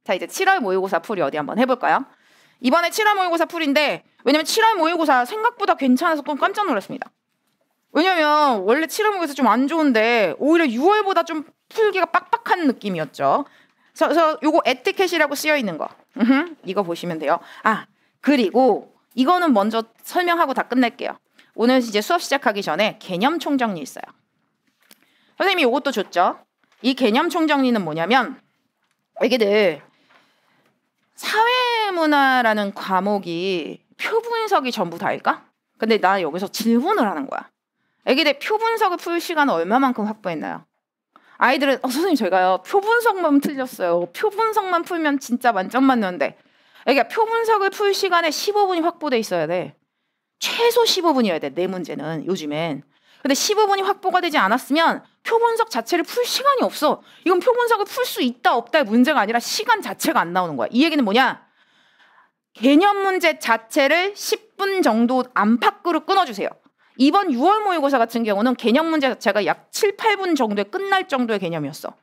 자, 이제 7월 모의고사 풀이 어디 한번 해볼까요? 이번에 7월 모의고사 풀인데 왜냐면 7월 모의고사 생각보다 괜찮아서 좀 깜짝 놀랐습니다. 왜냐면 원래 7월 모의고사 좀 안 좋은데 오히려 6월보다 좀 풀기가 빡빡한 느낌이었죠. 그래서 요거 에티켓이라고 쓰여 있는 거 이거 보시면 돼요. 아, 그리고 이거는 먼저 설명하고 다 끝낼게요. 오늘 이제 수업 시작하기 전에 개념 총정리 있어요. 선생님이 이것도 줬죠. 이 개념 총정리는 뭐냐면 애기들 사회문화라는 과목이 표분석이 전부 다일까? 근데 나 여기서 질문을 하는 거야. 애기들 표분석을 풀 시간은 얼마만큼 확보했나요? 아이들은 선생님 제가요 표분석만 틀렸어요. 표분석만 풀면 진짜 만점 맞는데 그러니까 표분석을 풀 시간에 15분이 확보돼 있어야 돼. 최소 15분이어야 돼. 내 문제는 요즘엔. 근데 15분이 확보가 되지 않았으면 표분석 자체를 풀 시간이 없어. 이건 표분석을 풀 수 있다 없다의 문제가 아니라 시간 자체가 안 나오는 거야. 이 얘기는 뭐냐? 개념 문제 자체를 10분 정도 안팎으로 끊어주세요. 이번 6월 모의고사 같은 경우는 개념 문제 자체가 약 7, 8분 정도에 끝날 정도의 개념이었어.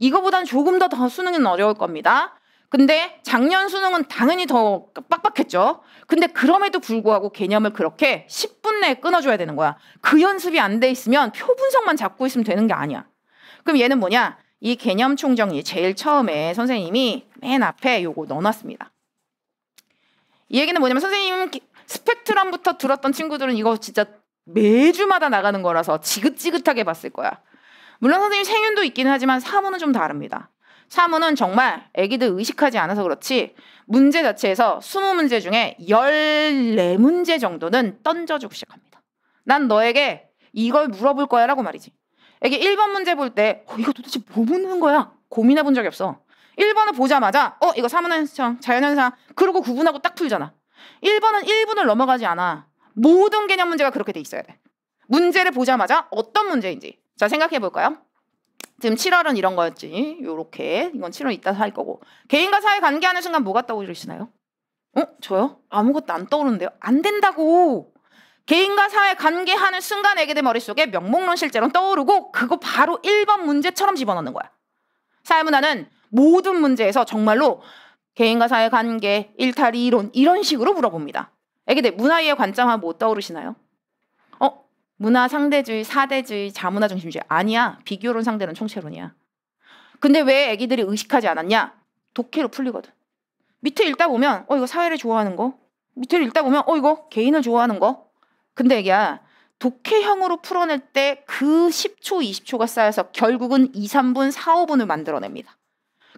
이거보다는 조금 더 수능은 어려울 겁니다. 근데 작년 수능은 당연히 더 빡빡했죠. 근데 그럼에도 불구하고 개념을 그렇게 10분 내에 끊어줘야 되는 거야. 그 연습이 안 돼 있으면 표 분석만 잡고 있으면 되는 게 아니야. 그럼 얘는 뭐냐? 이 개념 총정리 제일 처음에 선생님이 맨 앞에 요거 넣어놨습니다. 이 얘기는 뭐냐면 선생님 스펙트럼부터 들었던 친구들은 이거 진짜 매주마다 나가는 거라서 지긋지긋하게 봤을 거야. 물론 선생님 생윤도 있기는 하지만 사문은 좀 다릅니다. 사문은 정말 애기들 의식하지 않아서 그렇지 문제 자체에서 20문제 중에 14문제 정도는 던져주고 시작합니다. 난 너에게 이걸 물어볼 거야 라고 말이지. 애기 1번 문제 볼 때 이거 도대체 뭐 묻는 거야? 고민해 본 적이 없어. 1번을 보자마자 이거 사문현상, 자연현상 그러고 구분하고 딱 풀잖아. 1번은 1분을 넘어가지 않아. 모든 개념 문제가 그렇게 돼 있어야 돼. 문제를 보자마자 어떤 문제인지 자 생각해 볼까요? 지금 7월은 이런 거였지. 요렇게. 이건 7월 이따 할 거고. 개인과 사회 관계하는 순간 뭐가 떠오르시나요? 저요? 아무것도 안 떠오르는데요. 안 된다고. 개인과 사회 관계하는 순간 애기들 머릿속에 명목론 실제론 떠오르고 그거 바로 1번 문제처럼 집어넣는 거야. 사회문화는 모든 문제에서 정말로 개인과 사회 관계, 일탈, 이론 이런 식으로 물어봅니다. 애기들 문화의 관점하면 뭐 떠오르시나요? 문화 상대주의, 사대주의, 자문화 중심주의 아니야. 비교론 상대론 총체론이야. 근데 왜 애기들이 의식하지 않았냐? 독해로 풀리거든. 밑에 읽다 보면 이거 사회를 좋아하는 거. 밑에 읽다 보면 이거 개인을 좋아하는 거. 근데 애기야 독해형으로 풀어낼 때 그 10초, 20초가 쌓여서 결국은 2, 3분, 4, 5분을 만들어냅니다.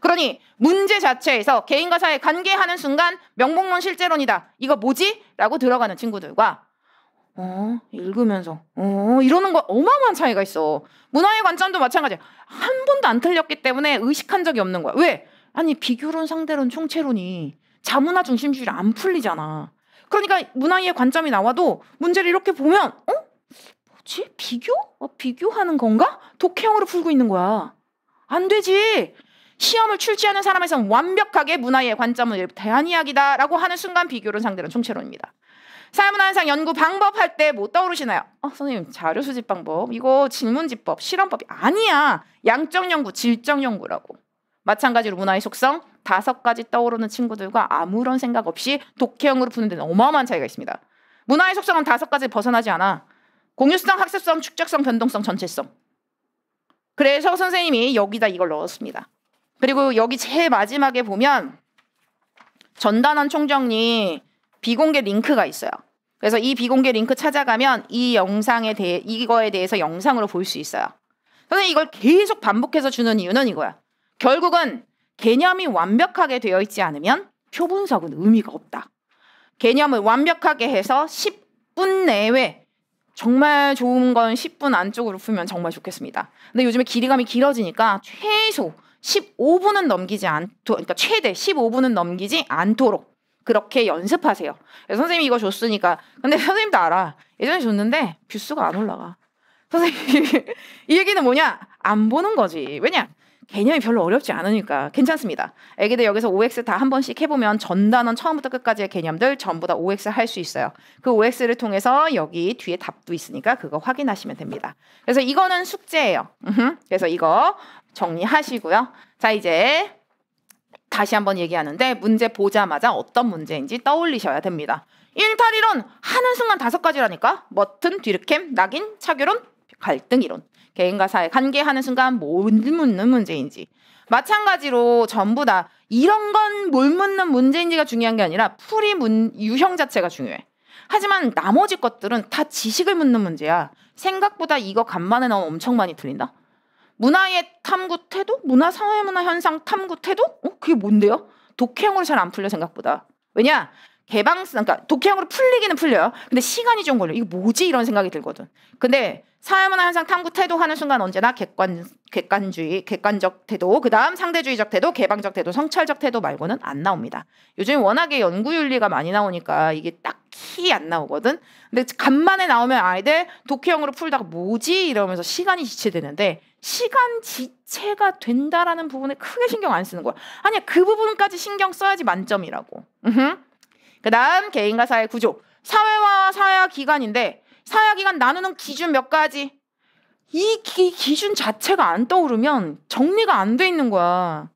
그러니 문제 자체에서 개인과 사회 관계하는 순간 명목론 실제론이다. 이거 뭐지? 라고 들어가는 친구들과 읽으면서 이러는 거 어마어마한 차이가 있어. 문화의 관점도 마찬가지야. 한 번도 안 틀렸기 때문에 의식한 적이 없는 거야. 왜? 아니 비교론, 상대론, 총체론이 자문화 중심주의를 안 풀리잖아. 그러니까 문화의 관점이 나와도 문제를 이렇게 보면 뭐지? 비교? 비교하는 건가? 독해형으로 풀고 있는 거야. 안 되지. 시험을 출제하는 사람에서는 완벽하게 문화의 관점을 대안이야기다라고 하는 순간 비교론, 상대론, 총체론입니다. 사회문화현상 연구 방법 할 때 뭐 떠오르시나요? 선생님 자료 수집 방법 이거 질문지법 실험법이 아니야. 양적 연구 질적 연구라고. 마찬가지로 문화의 속성 5가지 떠오르는 친구들과 아무런 생각 없이 독해형으로 푸는 데는 어마어마한 차이가 있습니다. 문화의 속성은 5가지 벗어나지 않아. 공유성, 학습성, 축적성, 변동성, 전체성. 그래서 선생님이 여기다 이걸 넣었습니다. 그리고 여기 제일 마지막에 보면 전단원 총정리 비공개 링크가 있어요. 그래서 이 비공개 링크 찾아가면 이 영상에 대해 이거에 대해서 영상으로 볼 수 있어요. 선생님 이걸 계속 반복해서 주는 이유는 이거야. 결국은 개념이 완벽하게 되어 있지 않으면 표분석은 의미가 없다. 개념을 완벽하게 해서 10분 내외 정말 좋은 건 10분 안쪽으로 풀면 정말 좋겠습니다. 근데 요즘에 길이감이 길어지니까 최소 15분은 넘기지 그러니까 최대 15분은 넘기지 않도록 그렇게 연습하세요. 선생님이 이거 줬으니까. 근데 선생님도 알아. 예전에 줬는데 뷰수가 안 올라가. 선생님 이 얘기는 뭐냐? 안 보는 거지. 왜냐? 개념이 별로 어렵지 않으니까 괜찮습니다. 애기들 여기서 OX 다 한 번씩 해보면 전단원 처음부터 끝까지의 개념들 전부 다 OX 할 수 있어요. 그 OX를 통해서 여기 뒤에 답도 있으니까 그거 확인하시면 됩니다. 그래서 이거는 숙제예요. 그래서 이거 정리하시고요. 자 이제 다시 한번 얘기하는데 문제 보자마자 어떤 문제인지 떠올리셔야 됩니다. 일탈이론 하는 순간 5가지라니까. 머튼, 뒤르캠, 낙인, 차교론, 갈등 이론. 개인과 사회 관계하는 순간 뭘 묻는 문제인지. 마찬가지로 전부 다 이런 건 뭘 묻는 문제인지가 중요한 게 아니라 풀이 유형 자체가 중요해. 하지만 나머지 것들은 다 지식을 묻는 문제야. 생각보다 이거 간만에 나오면 엄청 많이 틀린다. 문화의 탐구 태도? 사회문화 현상 탐구 태도? 그게 뭔데요? 독해형으로 잘 안 풀려 생각보다. 왜냐? 그러니까 독해형으로 풀리기는 풀려요. 근데 시간이 좀 걸려. 이거 뭐지? 이런 생각이 들거든. 근데 사회문화 현상 탐구 태도 하는 순간 언제나 객관적 태도, 그 다음 상대주의적 태도, 개방적 태도, 성찰적 태도 말고는 안 나옵니다. 요즘 워낙에 연구윤리가 많이 나오니까 이게 딱히 안 나오거든. 근데 간만에 나오면 아이들 독해형으로 풀다가 뭐지? 이러면서 시간이 지체되는데 시간 지체가 된다라는 부분에 크게 신경 안 쓰는 거야. 아니야, 그 부분까지 신경 써야지 만점이라고. 그 다음 개인과 사회 구조. 사회와 사회와 기관인데 사회와 기관 나누는 기준 몇 가지. 이 기준 자체가 안 떠오르면 정리가 안 돼 있는 거야.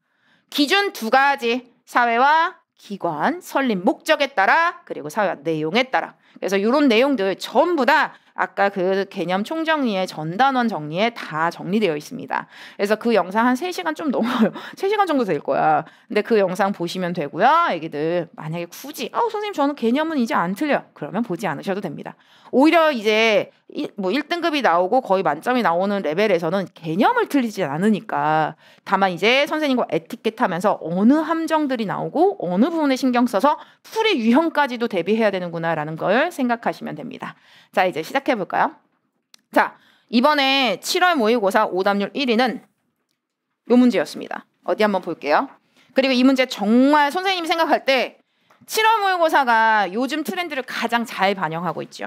기준 2가지. 사회와 기관, 설립 목적에 따라 그리고 사회와 내용에 따라. 그래서 이런 내용들 전부 다 아까 그 개념 총정리에 전단원 정리에 다 정리되어 있습니다. 그래서 그 영상 한 3시간 좀 넘어요. 3시간 정도 될 거야. 근데 그 영상 보시면 되고요. 애기들 만약에 굳이 선생님 저는 개념은 이제 안 틀려. 그러면 보지 않으셔도 됩니다. 오히려 이제 1등급이 나오고 거의 만점이 나오는 레벨에서는 개념을 틀리지 않으니까 다만 이제 선생님과 에티켓 하면서 어느 함정들이 나오고 어느 부분에 신경 써서 풀이 유형까지도 대비해야 되는구나라는 걸 생각하시면 됩니다. 자, 이제 시작해 볼까요? 자, 이번에 7월 모의고사 오답률 1위는 요 문제였습니다. 어디 한번 볼게요. 그리고 이 문제 정말 선생님이 생각할 때 7월 모의고사가 요즘 트렌드를 가장 잘 반영하고 있죠.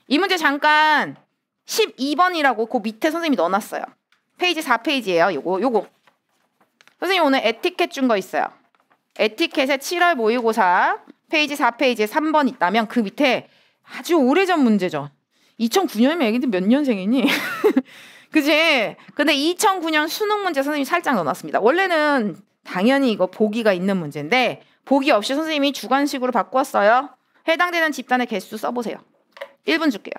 이 문제 잠깐 12번이라고 그 밑에 선생님이 넣어놨어요. 페이지 4페이지예요. 요거. 선생님 오늘 에티켓 준 거 있어요. 에티켓에 7월 모의고사 페이지 4페이지에 3번 있다면 그 밑에 아주 오래전 문제죠. 2009년이면 애기들 몇 년생이니? 그치? 근데 2009년 수능 문제 선생님이 살짝 넣어놨습니다. 원래는 당연히 이거 보기가 있는 문제인데 보기 없이 선생님이 주관식으로 바꾸었어요. 해당되는 집단의 개수 써보세요. 1분 줄게요.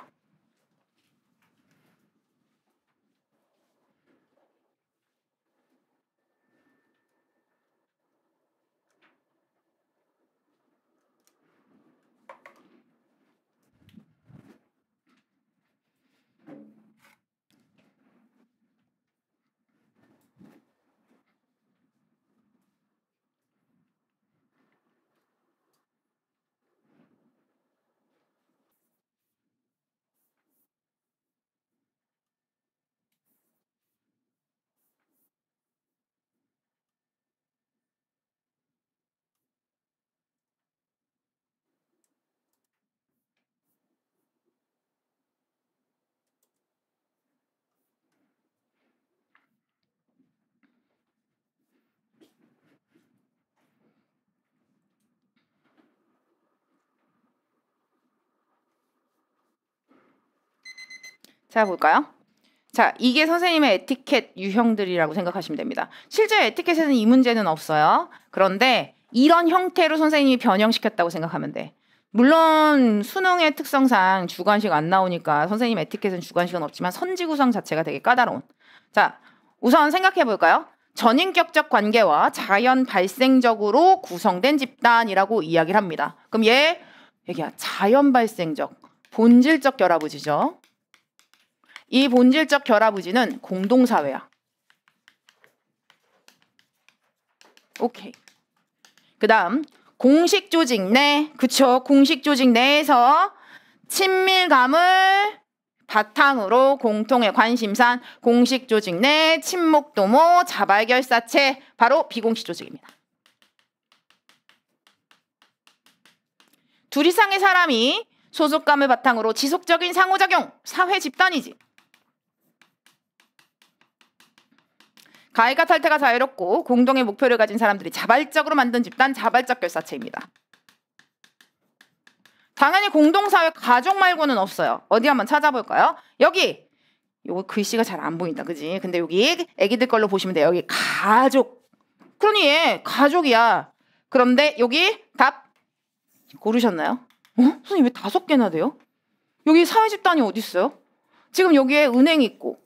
자, 볼까요? 자, 이게 선생님의 에티켓 유형들이라고 생각하시면 됩니다. 실제 에티켓에는 이 문제는 없어요. 그런데 이런 형태로 선생님이 변형시켰다고 생각하면 돼. 물론 수능의 특성상 주관식 안 나오니까 선생님 에티켓은 주관식은 없지만 선지 구성 자체가 되게 까다로운. 자, 우선 생각해 볼까요? 전인격적 관계와 자연 발생적으로 구성된 집단이라고 이야기를 합니다. 그럼 얘기야 자연 발생적, 본질적 결합의지죠. 이 본질적 결합의지는 공동사회야. 오케이. 그 다음 공식 조직 내, 그쵸? 공식 조직 내에서 친밀감을 바탕으로 공통의 관심사, 공식 조직 내 친목도모, 자발결사체, 바로 비공식 조직입니다. 둘 이상의 사람이 소속감을 바탕으로 지속적인 상호작용, 사회 집단이지. 가해가 탈퇴가 자유롭고 공동의 목표를 가진 사람들이 자발적으로 만든 집단, 자발적 결사체입니다. 당연히 공동사회 가족 말고는 없어요. 어디 한번 찾아볼까요? 여기 요거 글씨가 잘 안 보인다, 그지? 근데 여기 애기들 걸로 보시면 돼요. 여기 가족, 그러니 얘 가족이야. 그런데 여기 답 고르셨나요? 선생님 왜 5개나 돼요? 여기 사회집단이 어디 있어요? 지금 여기에 은행이 있고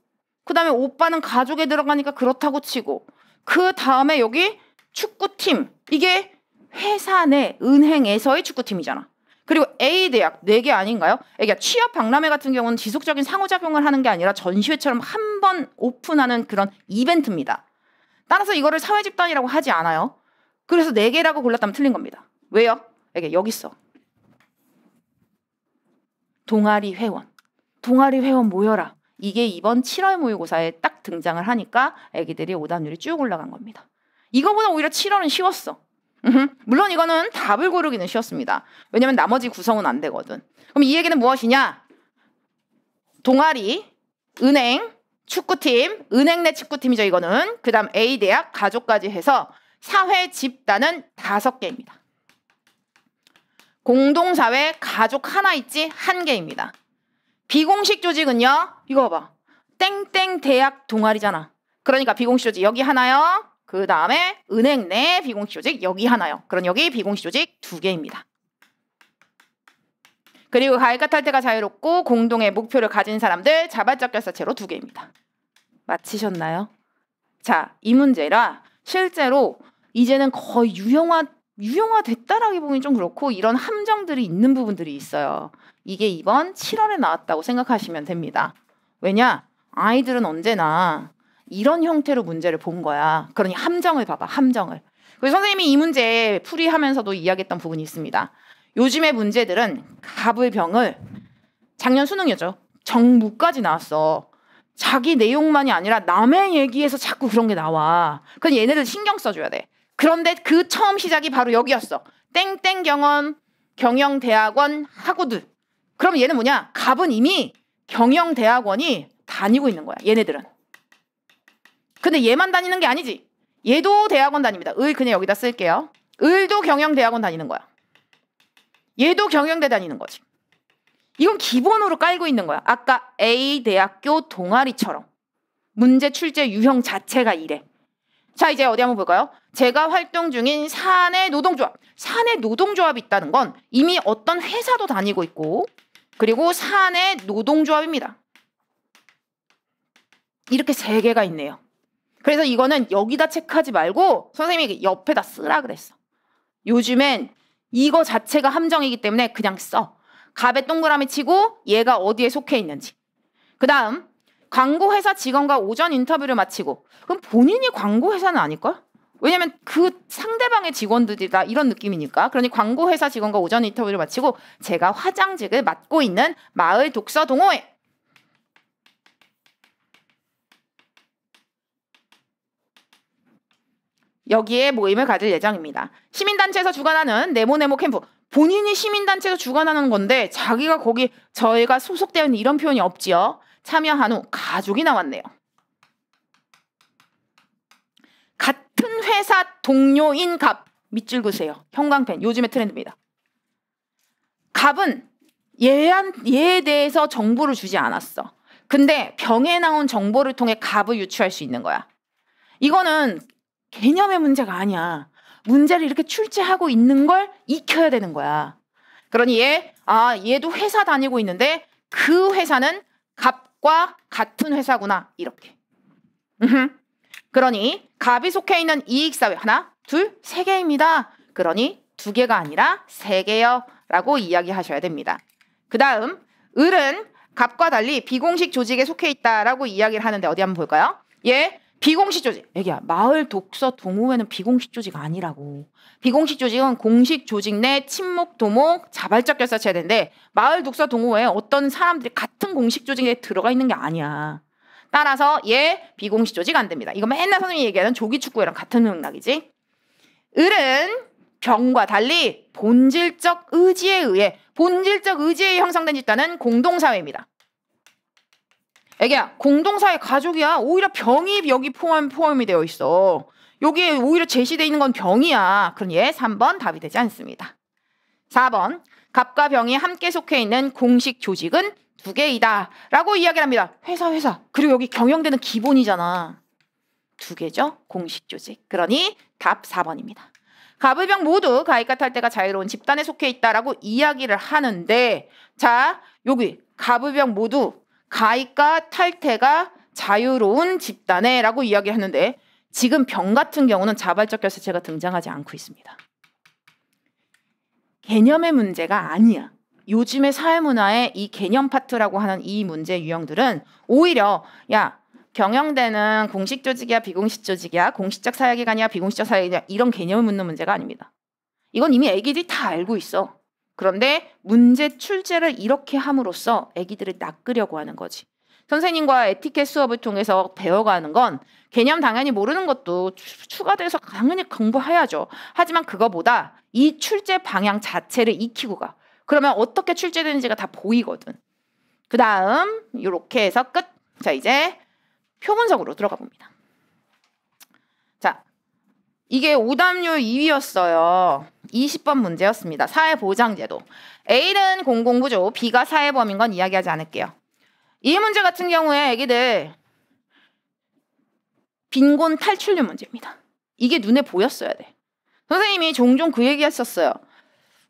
그 다음에 오빠는 가족에 들어가니까 그렇다고 치고 그 다음에 여기 축구팀 이게 회사 내 은행에서의 축구팀이잖아. 그리고 A대학 4개 아닌가요? 그러니까 취업 박람회 같은 경우는 지속적인 상호작용을 하는 게 아니라 전시회처럼 한 번 오픈하는 그런 이벤트입니다. 따라서 이거를 사회집단이라고 하지 않아요. 그래서 4개라고 골랐다면 틀린 겁니다. 왜요? 이게 여기 있어. 동아리 회원. 동아리 회원 모여라. 이게 이번 7월 모의고사에 딱 등장을 하니까 애기들이 오답률이 쭉 올라간 겁니다. 이거보다 오히려 7월은 쉬웠어. 물론 이거는 답을 고르기는 쉬웠습니다. 왜냐면 나머지 구성은 안 되거든. 그럼 이 얘기는 무엇이냐? 동아리, 은행, 축구팀, 은행 내 축구팀이죠 이거는. 그 다음 A대학, 가족까지 해서 사회 집단은 5개입니다. 공동사회, 가족 하나 있지 1개입니다. 비공식 조직은요. 이거 봐봐. 땡땡 대학 동아리잖아. 그러니까 비공식 조직 여기 하나요. 그 다음에 은행 내 비공식 조직 여기 하나요. 그럼 여기 비공식 조직 2개입니다. 그리고 가액과 탈퇴가 자유롭고 공동의 목표를 가진 사람들 자발적 결사체로 2개입니다. 맞히셨나요? 자, 이 문제라 실제로 이제는 거의 유형화됐다라기 보기엔 좀 그렇고 이런 함정들이 있는 부분들이 있어요. 이게 이번 7월에 나왔다고 생각하시면 됩니다. 왜냐? 아이들은 언제나 이런 형태로 문제를 본 거야. 그러니 함정을 봐봐. 함정을. 그래서 선생님이 이 문제 풀이하면서도 이야기했던 부분이 있습니다. 요즘의 문제들은 갑을병을 작년 수능이었죠. 정무까지 나왔어. 자기 내용만이 아니라 남의 얘기에서 자꾸 그런 게 나와. 그럼 얘네들 신경 써줘야 돼. 그런데 그 처음 시작이 바로 여기였어. 땡땡 경영대학원 학우들. 그럼 얘는 뭐냐? 갑은 이미 경영대학원이 다니고 있는 거야. 얘네들은. 근데 얘만 다니는 게 아니지. 얘도 대학원 다닙니다. 을 그냥 여기다 쓸게요. 을도 경영대학원 다니는 거야. 얘도 경영대 다니는 거지. 이건 기본으로 깔고 있는 거야. 아까 A대학교 동아리처럼. 문제 출제 유형 자체가 이래. 자, 이제 어디 한번 볼까요? 제가 활동 중인 사내 노동조합. 사내 노동조합이 있다는 건 이미 어떤 회사도 다니고 있고 그리고 사내 노동조합입니다. 이렇게 3개가 있네요. 그래서 이거는 여기다 체크하지 말고 선생님이 옆에다 쓰라 그랬어. 요즘엔 이거 자체가 함정이기 때문에 그냥 써. 갑에 동그라미 치고 얘가 어디에 속해 있는지. 그 다음 광고회사 직원과 오전 인터뷰를 마치고 그럼 본인이 광고회사는 아닐걸? 왜냐면 그 상대방의 직원들이다 이런 느낌이니까. 그러니 광고회사 직원과 오전 인터뷰를 마치고 제가 화장직을 맡고 있는 마을 독서 동호회. 여기에 모임을 가질 예정입니다. 시민단체에서 주관하는 네모네모 캠프. 본인이 시민단체에서 주관하는 건데 자기가 거기 저희가 소속되어 있는 이런 표현이 없지요. 참여한 후 가족이 나왔네요. 같은 회사 동료인 갑. 밑줄 그으세요. 형광펜. 요즘의 트렌드입니다. 갑은 얘에 대해서 정보를 주지 않았어. 근데 병에 나온 정보를 통해 갑을 유추할 수 있는 거야. 이거는 개념의 문제가 아니야. 문제를 이렇게 출제하고 있는 걸 익혀야 되는 거야. 그러니 얘도 회사 다니고 있는데 그 회사는 갑과 같은 회사구나. 이렇게. 그러니 갑이 속해 있는 이익사회 하나, 둘, 3개입니다. 그러니 2개가 아니라 3개요. 라고 이야기하셔야 됩니다. 그 다음 을은 갑과 달리 비공식 조직에 속해 있다라고 이야기를 하는데 어디 한번 볼까요? 비공식 조직. 애기야, 마을 독서 동호회는 비공식 조직 아니라고. 비공식 조직은 공식 조직 내 친목, 도목, 자발적 결사체야 되는데 마을 독서 동호회에 어떤 사람들이 같은 공식 조직에 들어가 있는 게 아니야. 따라서 비공식 조직 안 됩니다. 이거 맨날 선생님이 얘기하는 조기축구회랑 같은 맥락이지. 을은 병과 달리 본질적 의지에 형성된 집단은 공동사회입니다. 애기야, 공동사회 가족이야. 오히려 병이 여기 포함이 되어 있어. 여기에 오히려 제시되어 있는 건 병이야. 그럼 3번 답이 되지 않습니다. 4번 갑과 병이 함께 속해 있는 공식 조직은 2개이다 라고 이야기를 합니다. 회사. 그리고 여기 경영대는 기본이잖아. 두 개죠. 공식 조직. 그러니 답 4번입니다. 갑을병 모두 가입과 탈퇴가 자유로운 집단에 속해 있다라고 이야기를 하는데 자 여기 갑을병 모두 가입과 탈퇴가 자유로운 집단에 라고 이야기하는데 지금 병 같은 경우는 자발적 결사체가 등장하지 않고 있습니다. 개념의 문제가 아니야. 요즘의 사회문화의 이 개념 파트라고 하는 이 문제 유형들은 오히려 야 경영대는 공식 조직이야 비공식 조직이야 공식적 사회기관이야 비공식적 사회기관이야 이런 개념을 묻는 문제가 아닙니다. 이건 이미 애기들이 다 알고 있어. 그런데 문제 출제를 이렇게 함으로써 애기들을 낚으려고 하는 거지. 선생님과 에티켓 수업을 통해서 배워가는 건 개념 당연히 모르는 것도 추가돼서 당연히 공부해야죠. 하지만 그거보다 이 출제 방향 자체를 익히고 가. 그러면 어떻게 출제되는지가 다 보이거든. 그 다음 이렇게 해서 끝. 자 이제 표 분석으로 들어가 봅니다. 자 이게 오답률 2위였어요. 20번 문제였습니다. 사회보장제도. A는 공공구조, B가 사회보험인 건 이야기하지 않을게요. 이 문제 같은 경우에 애기들 빈곤 탈출률 문제입니다. 이게 눈에 보였어야 돼. 선생님이 종종 그 얘기 했었어요.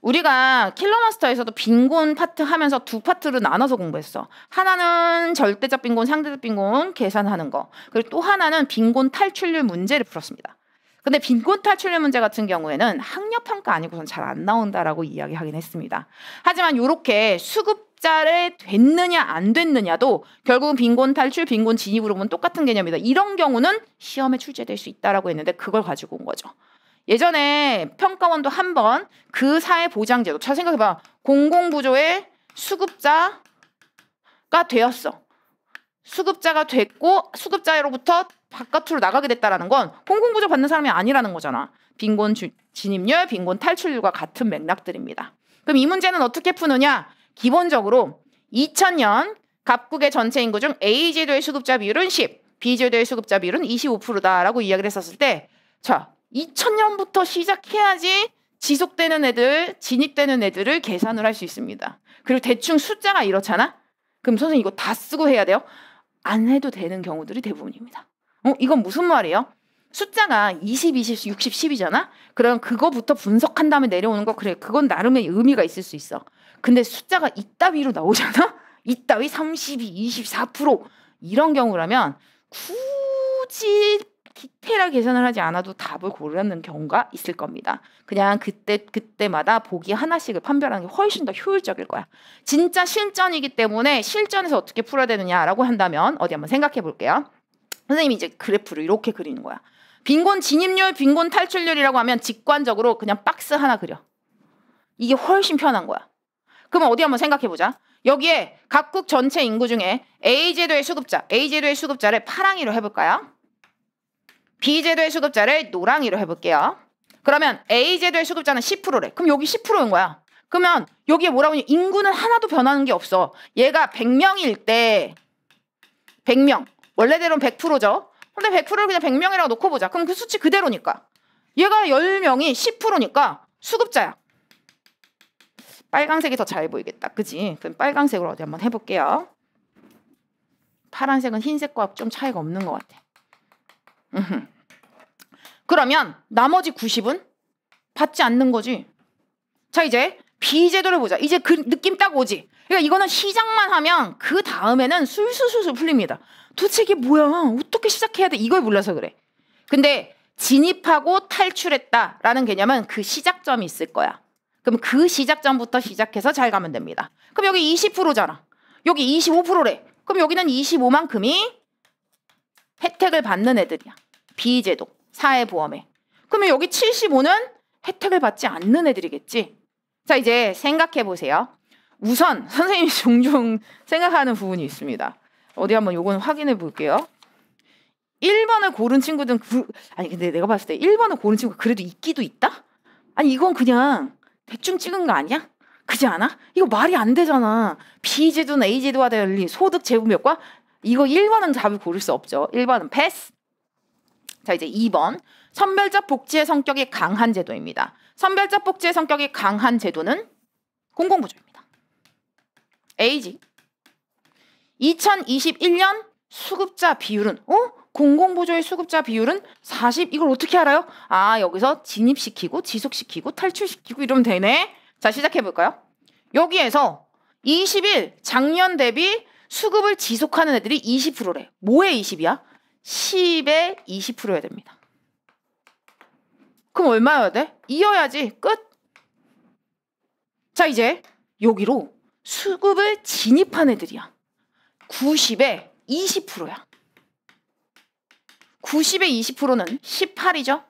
우리가 킬러마스터에서도 빈곤 파트 하면서 두 파트로 나눠서 공부했어. 하나는 절대적 빈곤, 상대적 빈곤 계산하는 거. 그리고 또 하나는 빈곤 탈출률 문제를 풀었습니다. 근데 빈곤 탈출률 문제 같은 경우에는 학력평가 아니고선 잘 안 나온다라고 이야기하긴 했습니다. 하지만 이렇게 수급자를 됐느냐 안 됐느냐도 결국은 빈곤 탈출, 빈곤 진입으로 보면 똑같은 개념이다. 이런 경우는 시험에 출제될 수 있다라고 했는데 그걸 가지고 온 거죠. 예전에 평가원도 한 번 그 사회보장제도 잘 생각해봐. 공공구조의 수급자가 되었어. 수급자가 됐고 수급자로부터 바깥으로 나가게 됐다라는 건 공공구조 받는 사람이 아니라는 거잖아. 빈곤 진입률, 빈곤 탈출률과 같은 맥락들입니다. 그럼 이 문제는 어떻게 푸느냐? 기본적으로 2000년 갑국의 전체 인구 중 A제도의 수급자 비율은 10, B제도의 수급자 비율은 25%다라고 이야기를 했었을 때 자 2000년부터 시작해야지 지속되는 애들, 진입되는 애들을 계산을 할 수 있습니다. 그리고 대충 숫자가 이렇잖아? 그럼 선생님 이거 다 쓰고 해야 돼요? 안 해도 되는 경우들이 대부분입니다. 이건 무슨 말이에요? 숫자가 20, 20, 60, 10이잖아? 그럼 그거부터 분석한 다음에 내려오는 거 그래. 그건 나름의 의미가 있을 수 있어. 근데 숫자가 이따위로 나오잖아? 이따위 32, 24% 이런 경우라면 굳이 디테일하게 계산을 하지 않아도 답을 고르는 경우가 있을 겁니다. 그냥 그때마다 보기 하나씩을 판별하는 게 훨씬 더 효율적일 거야. 진짜 실전이기 때문에 실전에서 어떻게 풀어야 되느냐라고 한다면 어디 한번 생각해 볼게요. 선생님이 이제 그래프를 이렇게 그리는 거야. 빈곤 진입률, 빈곤 탈출률이라고 하면 직관적으로 그냥 박스 하나 그려. 이게 훨씬 편한 거야. 그러면 어디 한번 생각해 보자. 여기에 각국 전체 인구 중에 A제도의 수급자, A제도의 수급자를 파랑이로 해볼까요? B제도의 수급자를 노랑이로 해볼게요. 그러면 A제도의 수급자는 10%래. 그럼 여기 10%인 거야. 그러면 여기에 뭐라고 하냐? 인구는 하나도 변하는 게 없어. 얘가 100명일 때 100명. 원래대로는 100%죠. 근데 100%를 그냥 100명이라고 놓고 보자. 그럼 그 수치 그대로니까. 얘가 10명이 10%니까 수급자야. 빨강색이 더 잘 보이겠다. 그지? 그럼 빨강색으로 어디 한번 해볼게요. 파란색은 흰색과 좀 차이가 없는 것 같아. 그러면 나머지 90은 받지 않는 거지. 자 이제 B제도를 보자. 이제 그 느낌 딱 오지. 그러니까 이거는 시작만 하면 그 다음에는 술술술술 풀립니다. 도대체 이게 뭐야? 어떻게 시작해야 돼? 이걸 몰라서 그래. 근데 진입하고 탈출했다라는 개념은 그 시작점이 있을 거야. 그럼 그 시작점부터 시작해서 잘 가면 됩니다. 그럼 여기 20%잖아. 여기 25%래. 그럼 여기는 25만큼이 혜택을 받는 애들이야. B제도, 사회보험에. 그러면 여기 75는 혜택을 받지 않는 애들이겠지. 자 이제 생각해 보세요. 우선 선생님이 종종 생각하는 부분이 있습니다. 어디 한번 요건 확인해 볼게요. 1번을 고른 친구들은 아니 근데 내가 봤을 때 1번을 고른 친구가 그래도 있기도 있다? 아니 이건 그냥 대충 찍은 거 아니야? 그지 않아? 이거 말이 안 되잖아. B제도는 A제도와 달리 소득 제곱몇과 이거 1번은 답을 고를 수 없죠. 1번은 패스. 자 이제 2번 선별적 복지의 성격이 강한 제도입니다. 선별적 복지의 성격이 강한 제도는 공공구조입니다. A지. 2021년 수급자 비율은 공공부조의 수급자 비율은 40. 이걸 어떻게 알아요? 아, 여기서 진입시키고 지속시키고 탈출시키고 이러면 되네. 자, 시작해볼까요? 여기에서 21 작년 대비 수급을 지속하는 애들이 20%래. 뭐에 20이야? 10에 20%여야 됩니다. 그럼 얼마여야 돼? 2여야지. 끝. 자, 이제 여기로 수급을 진입한 애들이야. 90에 20%야. 90에 20%는 18이죠.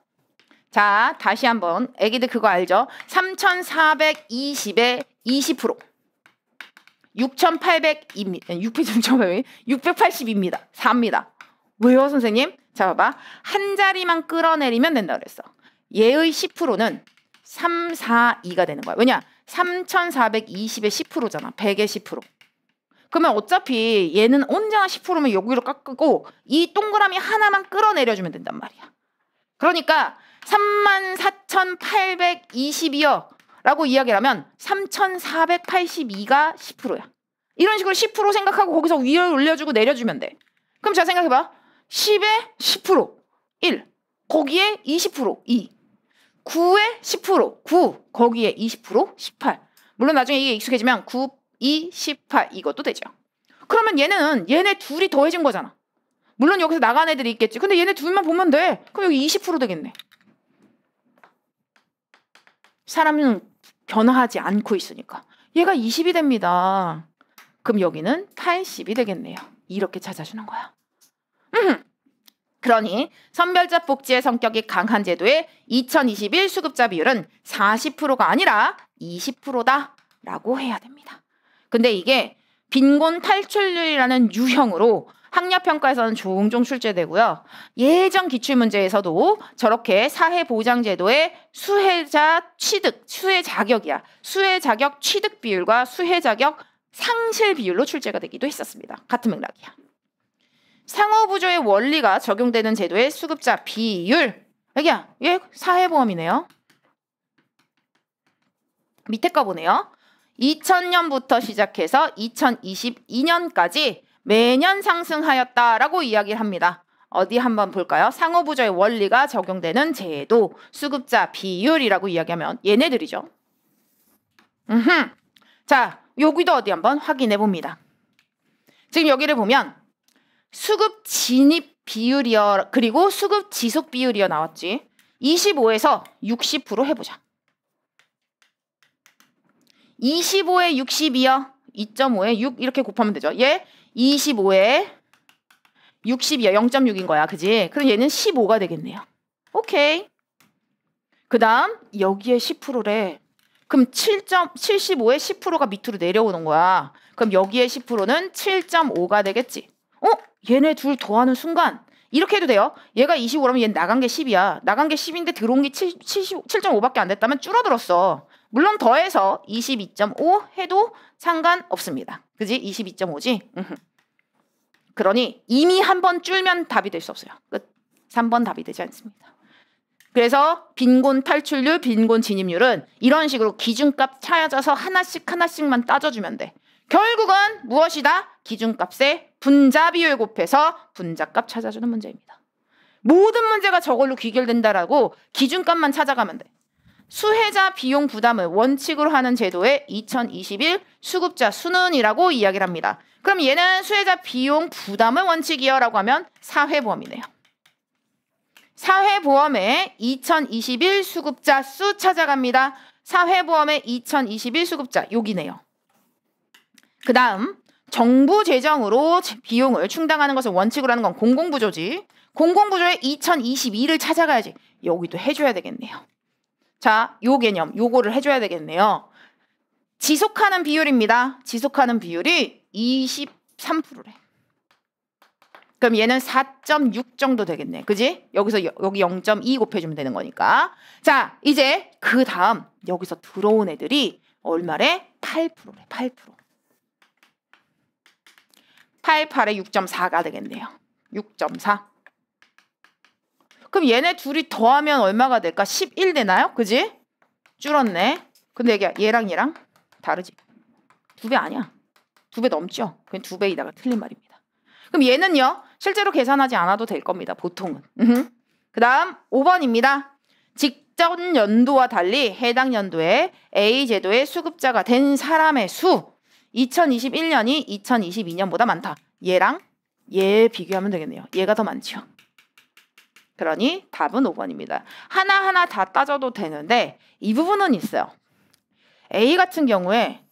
자, 다시 한번. 애기들 그거 알죠? 3,420에 20%. 6,800입니다. 680입니다. 4입니다. 왜요, 선생님? 자, 봐봐. 한 자리만 끌어내리면 된다 그랬어. 얘의 10%는 3, 4, 2가 되는 거야. 왜냐? 3,420의 10%잖아. 100의 10%. 그러면 어차피 얘는 언제나 10%면 여기로 깎고 이 동그라미 하나만 끌어내려주면 된단 말이야. 그러니까 34,820이요 라고 이야기를 하면 3,482가 10%야. 이런 식으로 10% 생각하고 거기서 위에 올려주고 내려주면 돼. 그럼 자, 생각해봐. 10에 10%, 1. 거기에 20%, 2. 9에 10%, 9. 거기에 20%, 18. 물론 나중에 이게 익숙해지면 9, 2, 18 이것도 되죠. 그러면 얘네 둘이 더해진 거잖아. 물론 여기서 나간 애들이 있겠지. 근데 얘네 둘만 보면 돼. 그럼 여기 20% 되겠네. 사람은 변화하지 않고 있으니까. 얘가 20이 됩니다. 그럼 여기는 80이 되겠네요. 이렇게 찾아주는 거야. 그러니 선별적 복지의 성격이 강한 제도의 2021 수급자 비율은 40%가 아니라 20%다 라고 해야 됩니다. 근데 이게 빈곤 탈출률이라는 유형으로 학력평가에서는 종종 출제되고요. 예전 기출문제에서도 저렇게 사회보장제도의 수혜자 취득, 수혜 자격이야. 수혜 자격 취득 비율과 수혜 자격 상실 비율로 출제가 되기도 했었습니다. 같은 맥락이야. 상호부조의 원리가 적용되는 제도의 수급자 비율. 여기야, 얘 사회보험이네요. 밑에 거 보네요. 2000년부터 시작해서 2022년까지 매년 상승하였다라고 이야기를 합니다. 어디 한번 볼까요? 상호부조의 원리가 적용되는 제도, 수급자 비율이라고 이야기하면 얘네들이죠. 자, 여기도 어디 한번 확인해 봅니다. 지금 여기를 보면 수급 진입 비율이요, 그리고 수급 지속 비율이요 나왔지. 25에서 60% 해보자. 25에 62요. 2.5에 6 이렇게 곱하면 되죠. 얘 25에 60이야. 0.6인 거야. 그지? 그럼 얘는 15가 되겠네요. 오케이. 그 다음 여기에 10%래. 그럼 75에 10%가 밑으로 내려오는 거야. 그럼 여기에 10%는 7.5가 되겠지. 얘네 둘 더하는 순간 이렇게 해도 돼요. 얘가 25라면 얘는 나간 게 10이야. 나간 게 10인데 들어온 게 7.5밖에 안 됐다면 줄어들었어. 물론 더해서 22.5 해도 상관없습니다. 그지? 22.5지? 그러니 이미 한 번 줄면 답이 될 수 없어요. 끝. 3번 답이 되지 않습니다. 그래서 빈곤 탈출률, 빈곤 진입률은 이런 식으로 기준값 찾아서 하나씩만 따져주면 돼. 결국은 무엇이다? 기준값에 분자 비율 곱해서 분자값 찾아주는 문제입니다. 모든 문제가 저걸로 귀결된다라고 기준값만 찾아가면 돼. 수혜자 비용 부담을 원칙으로 하는 제도의 2021 수급자 수능이라고 이야기를 합니다. 그럼 얘는 수혜자 비용 부담을 원칙이요 라고 하면 사회보험이네요. 사회보험의 2021 수급자 수 찾아갑니다. 사회보험의 2021 수급자 여기네요. 그 다음 정부 재정으로 비용을 충당하는 것을 원칙으로 하는 건 공공부조지. 공공부조의 2022를 찾아가야지. 여기도 해줘야 되겠네요. 자, 요 개념, 요거를 해줘야 되겠네요. 지속하는 비율입니다. 지속하는 비율이 23%래. 그럼 얘는 4.6 정도 되겠네. 그지? 여기서 여기 0.2 곱해주면 되는 거니까. 자, 이제 그 다음 여기서 들어온 애들이 얼마래? 8%래. 8%. 88에 6.4가 되겠네요. 6.4. 그럼 얘네 둘이 더하면 얼마가 될까? 11 되나요? 그지? 줄었네. 근데 얘랑 다르지? 2배 아니야. 2배 넘죠? 그냥 2배이다가 틀린 말입니다. 그럼 얘는요. 실제로 계산하지 않아도 될 겁니다. 보통은. 그 다음 5번입니다. 직전 연도와 달리 해당 연도에 A제도의 수급자가 된 사람의 수 2021년이 2022년보다 많다. 얘랑 얘 비교하면 되겠네요. 얘가 더 많죠. 그러니 답은 5번입니다. 하나하나 다 따져도 되는데 이 부분은 있어요. A 같은 경우에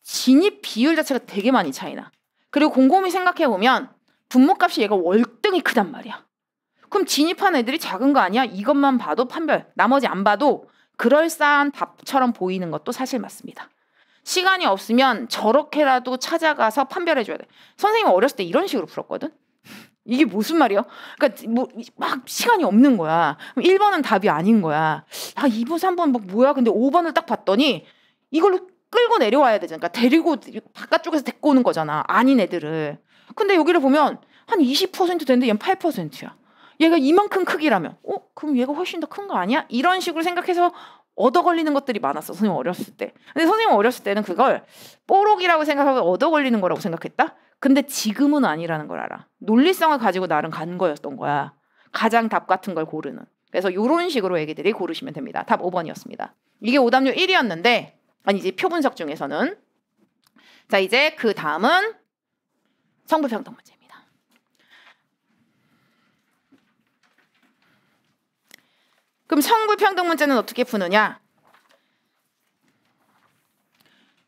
진입 비율 자체가 되게 많이 차이나. 그리고 곰곰이 생각해보면 분모값이 얘가 월등히 크단 말이야. 그럼 진입한 애들이 작은 거 아니야? 이것만 봐도 판별, 나머지 안 봐도 그럴싸한 답처럼 보이는 것도 사실 맞습니다. 시간이 없으면 저렇게라도 찾아가서 판별해줘야 돼. 선생님 어렸을 때 이런 식으로 풀었거든? 이게 무슨 말이야? 그러니까 뭐 막 시간이 없는 거야. 1번은 답이 아닌 거야. 아, 2번, 3번 뭐 뭐야? 근데 5번을 딱 봤더니 이걸로 끌고 내려와야 되잖아. 그러니까 데리고 바깥쪽에서 데리고 오는 거잖아. 아닌 애들을. 근데 여기를 보면 한 20% 되는데 얘는 8%야. 얘가 이만큼 크기라면 그럼 얘가 훨씬 더 큰 거 아니야? 이런 식으로 생각해서 얻어 걸리는 것들이 많았어. 선생님 어렸을 때. 근데 선생님 어렸을 때는 그걸 뽀록이라고 생각하고 얻어 걸리는 거라고 생각했다? 근데 지금은 아니라는 걸 알아. 논리성을 가지고 나름 간 거였던 거야. 가장 답 같은 걸 고르는. 그래서 이런 식으로 애기들이 고르시면 됩니다. 답 5번이었습니다. 이게 오답률 1위였는데 아니지 표분석 중에서는. 자, 이제 그 다음은 성부평등 문제입니다. 그럼 성불평등 문제는 어떻게 푸느냐?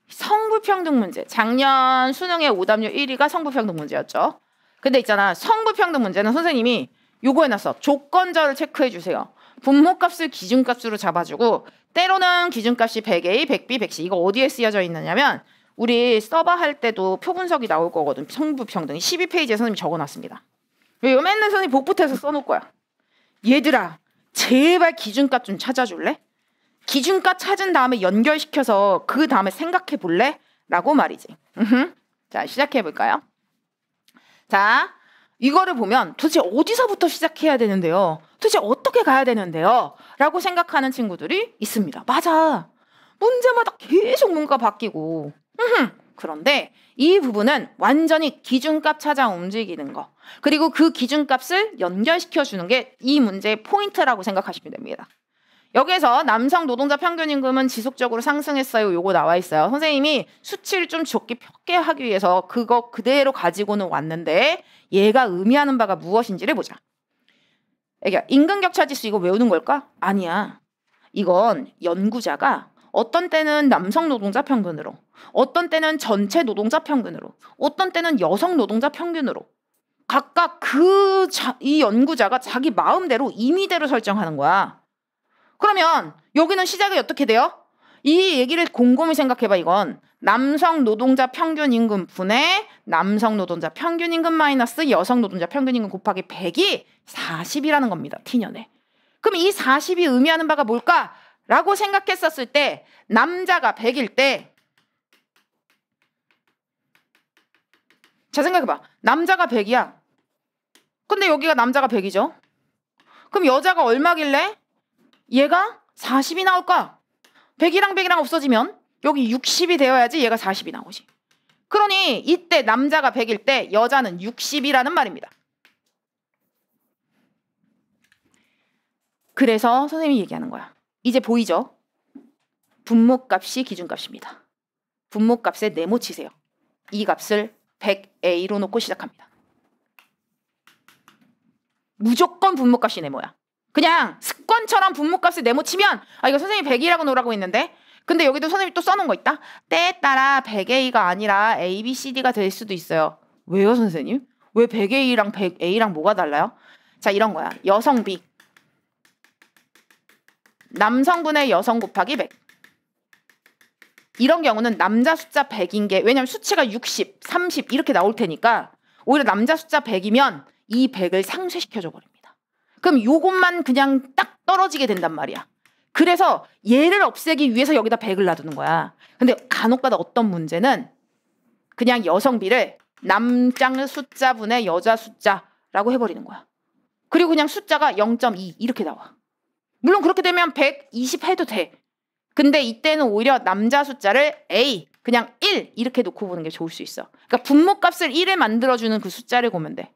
성불평등 문제. 작년 수능의 오답률 1위가 성불평등 문제였죠. 근데 있잖아. 성불평등 문제는 선생님이 요거 해놨어. 조건절을 체크해 주세요. 분모값을 기준값으로 잡아주고 때로는 기준값이 100A, 100B, 100C. 이거 어디에 쓰여져 있느냐면 우리 서버 할 때도 표분석이 나올 거거든. 성불평등이 12페이지에 선생님이 적어놨습니다. 이거 맨날 선생님이 복붙해서 써놓을 거야. 얘들아. 제발 기준값 좀 찾아줄래? 기준값 찾은 다음에 연결시켜서 그 다음에 생각해 볼래? 라고 말이지. 자, 시작해 볼까요? 자, 이거를 보면 도대체 어디서부터 시작해야 되는데요? 도대체 어떻게 가야 되는데요? 라고 생각하는 친구들이 있습니다. 맞아. 문제마다 계속 뭔가 바뀌고. 그런데 이 부분은 완전히 기준값 찾아 움직이는 거. 그리고 그 기준값을 연결시켜 주는 게 이 문제의 포인트라고 생각하시면 됩니다. 여기에서 남성 노동자 평균임금은 지속적으로 상승했어요. 요거 나와 있어요. 선생님이 수치를 좀 적게 펴게 하기 위해서 그거 그대로 가지고는 왔는데 얘가 의미하는 바가 무엇인지를 보자. 그러니까 임금격차지수 이거 외우는 걸까? 아니야. 이건 연구자가 어떤 때는 남성 노동자 평균으로, 어떤 때는 전체 노동자 평균으로, 어떤 때는 여성 노동자 평균으로 각각 이 연구자가 자기 마음대로 임의대로 설정하는 거야. 그러면 여기는 시작이 어떻게 돼요? 이 얘기를 곰곰이 생각해봐. 이건 남성 노동자 평균임금 분의 남성 노동자 평균임금 마이너스 여성 노동자 평균임금 곱하기 100이 40이라는 겁니다. T년에. 그럼 이 40이 의미하는 바가 뭘까? 라고 생각했었을 때 남자가 100일 때 자 생각해봐. 남자가 100이야. 근데 여기가 남자가 100이죠. 그럼 여자가 얼마길래 얘가 40이 나올까? 100이랑 100이랑 없어지면 여기 60이 되어야지 얘가 40이 나오지. 그러니 이때 남자가 100일 때 여자는 60이라는 말입니다. 그래서 선생님이 얘기하는 거야. 이제 보이죠? 분모값이 기준값입니다. 분모값에 네모 치세요. 이 값을 100A로 놓고 시작합니다. 무조건 분모값이 네모야. 그냥 습관처럼 분모값을 네모 치면 이거 선생님이 100이라고 놓으라고 했는데 근데 여기도 선생님이 또 써놓은 거 있다. 때에 따라 100A가 아니라 A, B, C, D가 될 수도 있어요. 왜요 선생님? 왜 100A랑 100A랑 뭐가 달라요? 자 이런 거야. 여성 B 남성분의 여성 곱하기 100 이런 경우는 남자 숫자 100인 게 왜냐면 수치가 60, 30 이렇게 나올 테니까 오히려 남자 숫자 100이면 이 100을 상쇄시켜줘 버립니다. 그럼 요것만 그냥 딱 떨어지게 된단 말이야. 그래서 얘를 없애기 위해서 여기다 100을 놔두는 거야. 근데 간혹가다 어떤 문제는 그냥 여성 B를 남자 숫자분의 여자 숫자라고 해버리는 거야. 그리고 그냥 숫자가 0.2 이렇게 나와. 물론 그렇게 되면 120 해도 돼. 근데 이때는 오히려 남자 숫자를 A, 그냥 1 이렇게 놓고 보는 게 좋을 수 있어. 그러니까 분모값을 1에 만들어주는 그 숫자를 보면 돼.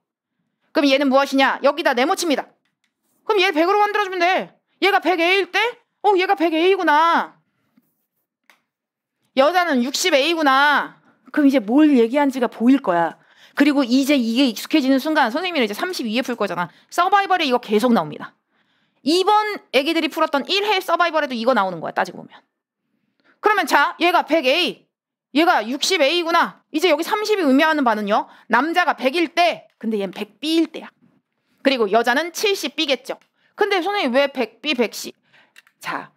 그럼 얘는 무엇이냐? 여기다 네모칩니다. 그럼 얘 100으로 만들어주면 돼. 얘가 100A일 때 얘가 100A구나. 여자는 60A구나. 그럼 이제 뭘 얘기한지가 보일 거야. 그리고 이제 이게 익숙해지는 순간 선생님이 이제 32회 풀 거잖아. 서바이벌에 이거 계속 나옵니다. 이번 애기들이 풀었던 1회 서바이벌에도 이거 나오는 거야. 따지고 보면. 그러면 자, 얘가 100A, 얘가 60A구나. 이제 여기 30이 의미하는 바는요. 남자가 100일 때, 근데 얘는 100B일 때야. 그리고 여자는 70B겠죠. 근데 선생님 왜 100B, 100C? 자,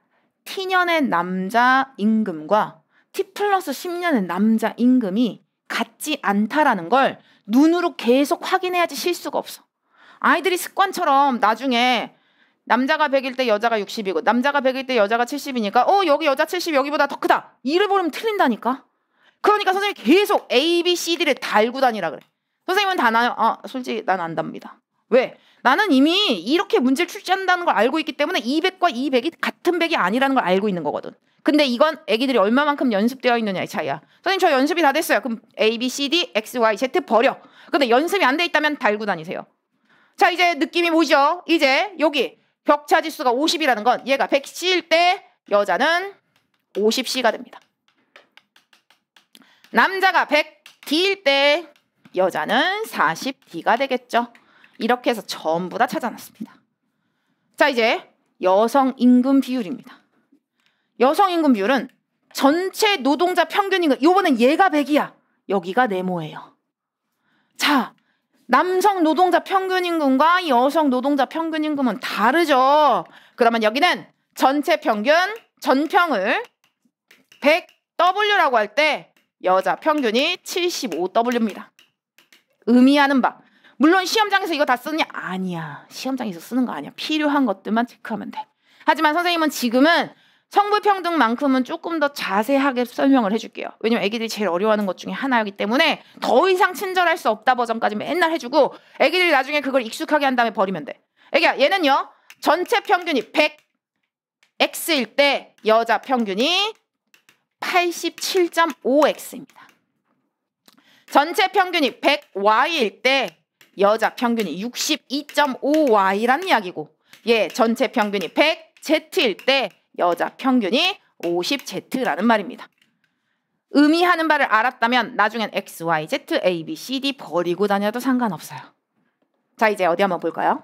T년의 남자 임금과 T 플러스 10년의 남자 임금이 같지 않다라는 걸 눈으로 계속 확인해야지 실수가 없어. 아이들이 습관처럼 나중에 남자가 100일 때 여자가 60이고 남자가 100일 때 여자가 70이니까 여기 여자 70 여기보다 더 크다. 이를 보면 틀린다니까. 그러니까 선생님이 계속 A, B, C, D를 달고 다니라 그래. 선생님은 다 나요. 솔직히 난 안 답니다. 왜? 나는 이미 이렇게 문제를 출제한다는 걸 알고 있기 때문에 200과 200이 같은 100이 아니라는 걸 알고 있는 거거든. 근데 이건 애기들이 얼마만큼 연습되어 있느냐의 차이야. 선생님 저 연습이 다 됐어요. 그럼 A, B, C, D, X, Y, Z 버려. 근데 연습이 안 돼 있다면 달고 다니세요. 자, 이제 느낌이 뭐죠? 이제 여기 격차 지수가 50이라는 건 얘가 100C일 때 여자는 50C가 됩니다. 남자가 100D일 때 여자는 40D가 되겠죠. 이렇게 해서 전부 다 찾아놨습니다. 자, 이제 여성 임금 비율입니다. 여성 임금 비율은 전체 노동자 평균 임금, 이번엔 얘가 100이야. 여기가 네모예요. 자, 남성 노동자 평균 임금과 여성 노동자 평균 임금은 다르죠. 그러면 여기는 전체 평균, 전평을 100W라고 할 때 여자 평균이 75W입니다. 의미하는 바. 물론 시험장에서 이거 다 쓰느냐? 아니야. 시험장에서 쓰는 거 아니야. 필요한 것들만 체크하면 돼. 하지만 선생님은 지금은 성불평등만큼은 조금 더 자세하게 설명을 해줄게요. 왜냐면 애기들이 제일 어려워하는 것 중에 하나이기 때문에 더 이상 친절할 수 없다 버전까지 맨날 해주고 애기들이 나중에 그걸 익숙하게 한 다음에 버리면 돼. 애기야, 얘는요. 전체 평균이 100X일 때 여자 평균이 87.5X입니다. 전체 평균이 100Y일 때 여자 평균이 62.5Y라는 이야기고 얘 전체 평균이 100Z일 때 여자 평균이 50Z라는 말입니다. 의미하는 바를 알았다면 나중엔 X, Y, Z, A, B, C, D 버리고 다녀도 상관없어요. 자, 이제 어디 한번 볼까요?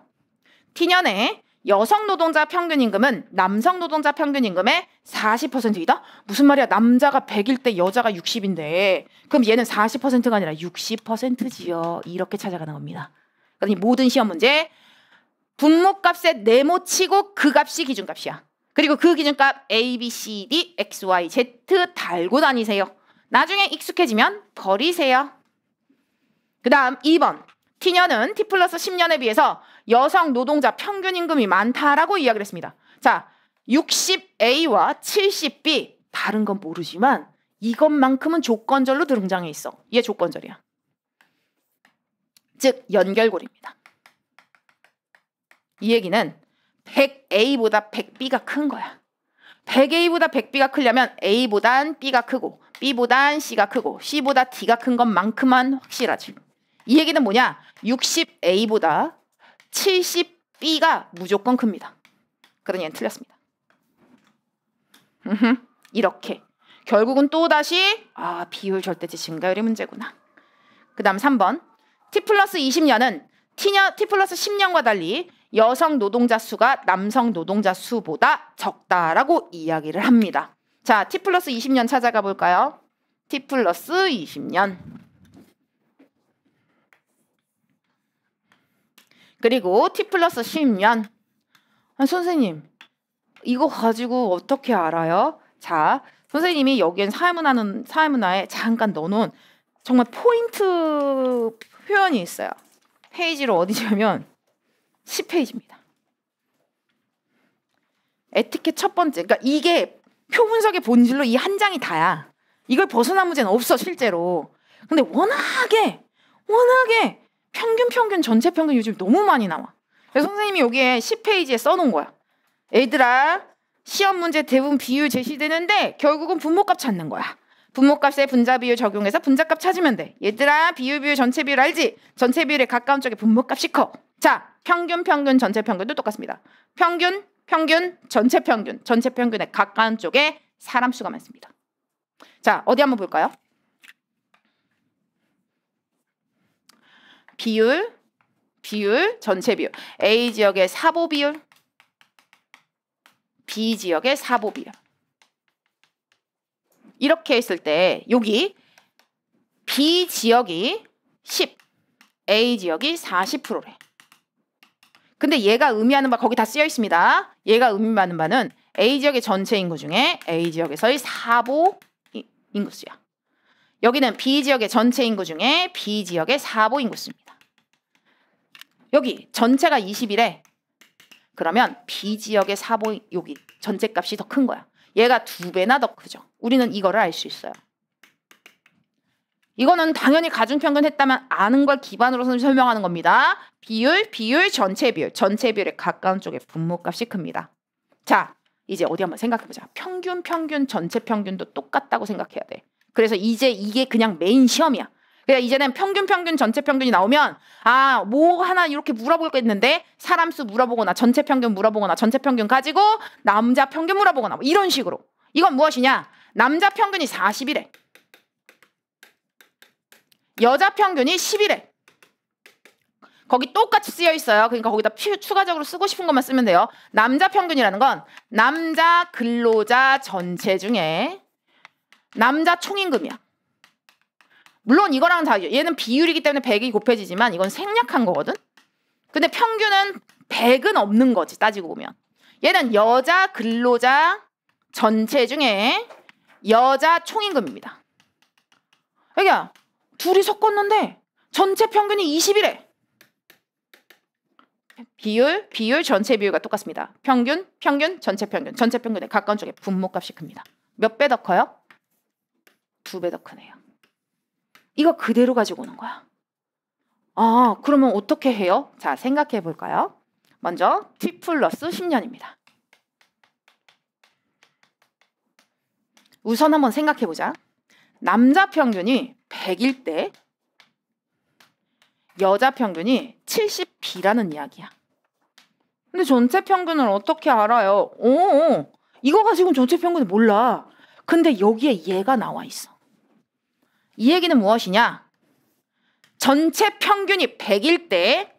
T년의 여성 노동자 평균 임금은 남성 노동자 평균 임금의 40%이다? 무슨 말이야? 남자가 100일 때 여자가 60인데 그럼 얘는 40%가 아니라 60%지요. 이렇게 찾아가는 겁니다. 그러니 모든 시험 문제 분모값에 네모치고 그 값이 기준값이야. 그리고 그 기준값 A, B, C, D, X, Y, Z 달고 다니세요. 나중에 익숙해지면 버리세요. 그 다음 2번. T년은 T 플러스 10년에 비해서 여성 노동자 평균 임금이 많다라고 이야기를 했습니다. 자, 60A와 70B 다른 건 모르지만 이것만큼은 조건절로 등장해 있어. 얘 조건절이야. 즉 연결고리입니다. 이 얘기는 100A보다 100B가 큰 거야. 100A보다 100B가 크려면 A보단 B가 크고 B보단 C가 크고 C보다 D가 큰 것만큼만 확실하지. 이 얘기는 뭐냐? 60A보다 70B가 무조건 큽니다. 그러니 얘는 틀렸습니다. 이렇게. 결국은 또다시 비율 절대치 증가율이 문제구나. 그 다음 3번. T 플러스 20년은 T 플러스 10년과 달리 여성 노동자 수가 남성 노동자 수보다 적다라고 이야기를 합니다. 자, T 플러스 20년 찾아가 볼까요? T 플러스 20년. 그리고 T 플러스 10년. 선생님, 이거 가지고 어떻게 알아요? 자, 선생님이 여기엔 사회문화에 잠깐 넣어놓은 정말 포인트 표현이 있어요. 페이지로 어디냐면 10페이지입니다. 에티켓 첫 번째. 그러니까 이게 표분석의 본질로 이 한 장이 다야. 이걸 벗어난 문제는 없어 실제로. 근데 워낙에 평균 전체 평균 요즘 너무 많이 나와. 그래서 선생님이 여기에 10페이지에 써놓은 거야. 애들아, 시험 문제 대부분 비율 제시되는데 결국은 분모값 찾는 거야. 분모값에 분자 비율 적용해서 분자값 찾으면 돼. 얘들아 비율 전체 비율 알지? 전체 비율에 가까운 쪽에 분모값이 커. 자 평균 전체 평균도 똑같습니다. 평균 전체 평균에 가까운 쪽에 사람 수가 많습니다. 자 어디 한번 볼까요? 비율 전체 비율 A 지역의 사보 비율 B 지역의 사보 비율 이렇게 했을 때 여기 B 지역이 10 A 지역이 40%래. 근데 얘가 의미하는 바 거기 다 쓰여 있습니다. 얘가 의미하는 바는 A 지역의 전체 인구 중에 A 지역에서의 사보 인구수야. 여기는 B 지역의 전체 인구 중에 B 지역의 사보 인구수입니다. 여기 전체가 20이래. 그러면 B 지역의 사보 여기 전체 값이 더 큰 거야. 얘가 2배나 더 크죠. 우리는 이거를 알 수 있어요. 이거는 당연히 가중평균 했다면 아는 걸 기반으로 설명하는 겁니다. 비율, 전체 비율에 가까운 쪽에 분모값이 큽니다. 자, 이제 어디 한번 생각해보자. 평균, 전체 평균도 똑같다고 생각해야 돼. 그래서 이제 이게 그냥 메인 시험이야. 그러니까 이제는 평균, 전체 평균이 나오면 뭐 하나 이렇게 물어볼 거 있는데 사람 수 물어보거나 전체 평균 물어보거나 전체 평균 가지고 남자 평균 물어보거나 뭐 이런 식으로. 이건 무엇이냐? 남자 평균이 40이래. 여자 평균이 10이래. 거기 똑같이 쓰여 있어요. 그러니까 거기다 추가적으로 쓰고 싶은 것만 쓰면 돼요. 남자 평균이라는 건 남자 근로자 전체 중에 남자 총임금이야. 물론 이거랑은 다르죠. 얘는 비율이기 때문에 100이 곱해지지만 이건 생략한 거거든. 근데 평균은 100은 없는 거지 따지고 보면. 얘는 여자 근로자 전체 중에 여자 총임금입니다. 여기야 둘이 섞었는데 전체 평균이 20이래. 비율, 전체 비율과 똑같습니다. 평균, 전체 평균에 가까운 쪽에 분모값이 큽니다. 몇 배 더 커요? 2배 더 크네요. 이거 그대로 가지고 오는 거야. 그러면 어떻게 해요? 자, 생각해 볼까요? 먼저 T 플러스 10년입니다. 우선 한번 생각해 보자. 남자 평균이 100일 때 여자 평균이 70B라는 이야기야. 근데 전체 평균을 어떻게 알아요? 이거 가지고는 전체 평균을 몰라. 근데 여기에 얘가 나와 있어. 이 얘기는 무엇이냐? 전체 평균이 100일 때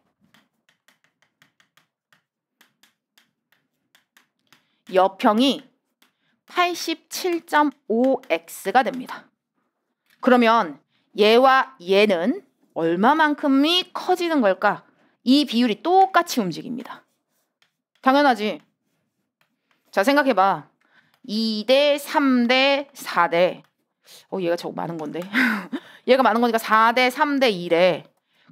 여평이 87.5x가 됩니다. 그러면 얘와 얘는 얼마만큼이 커지는 걸까? 이 비율이 똑같이 움직입니다. 당연하지. 자, 생각해봐. 2대, 3대, 4대. 얘가 저거 많은 건데. 얘가 많은 거니까 4대, 3대, 2래.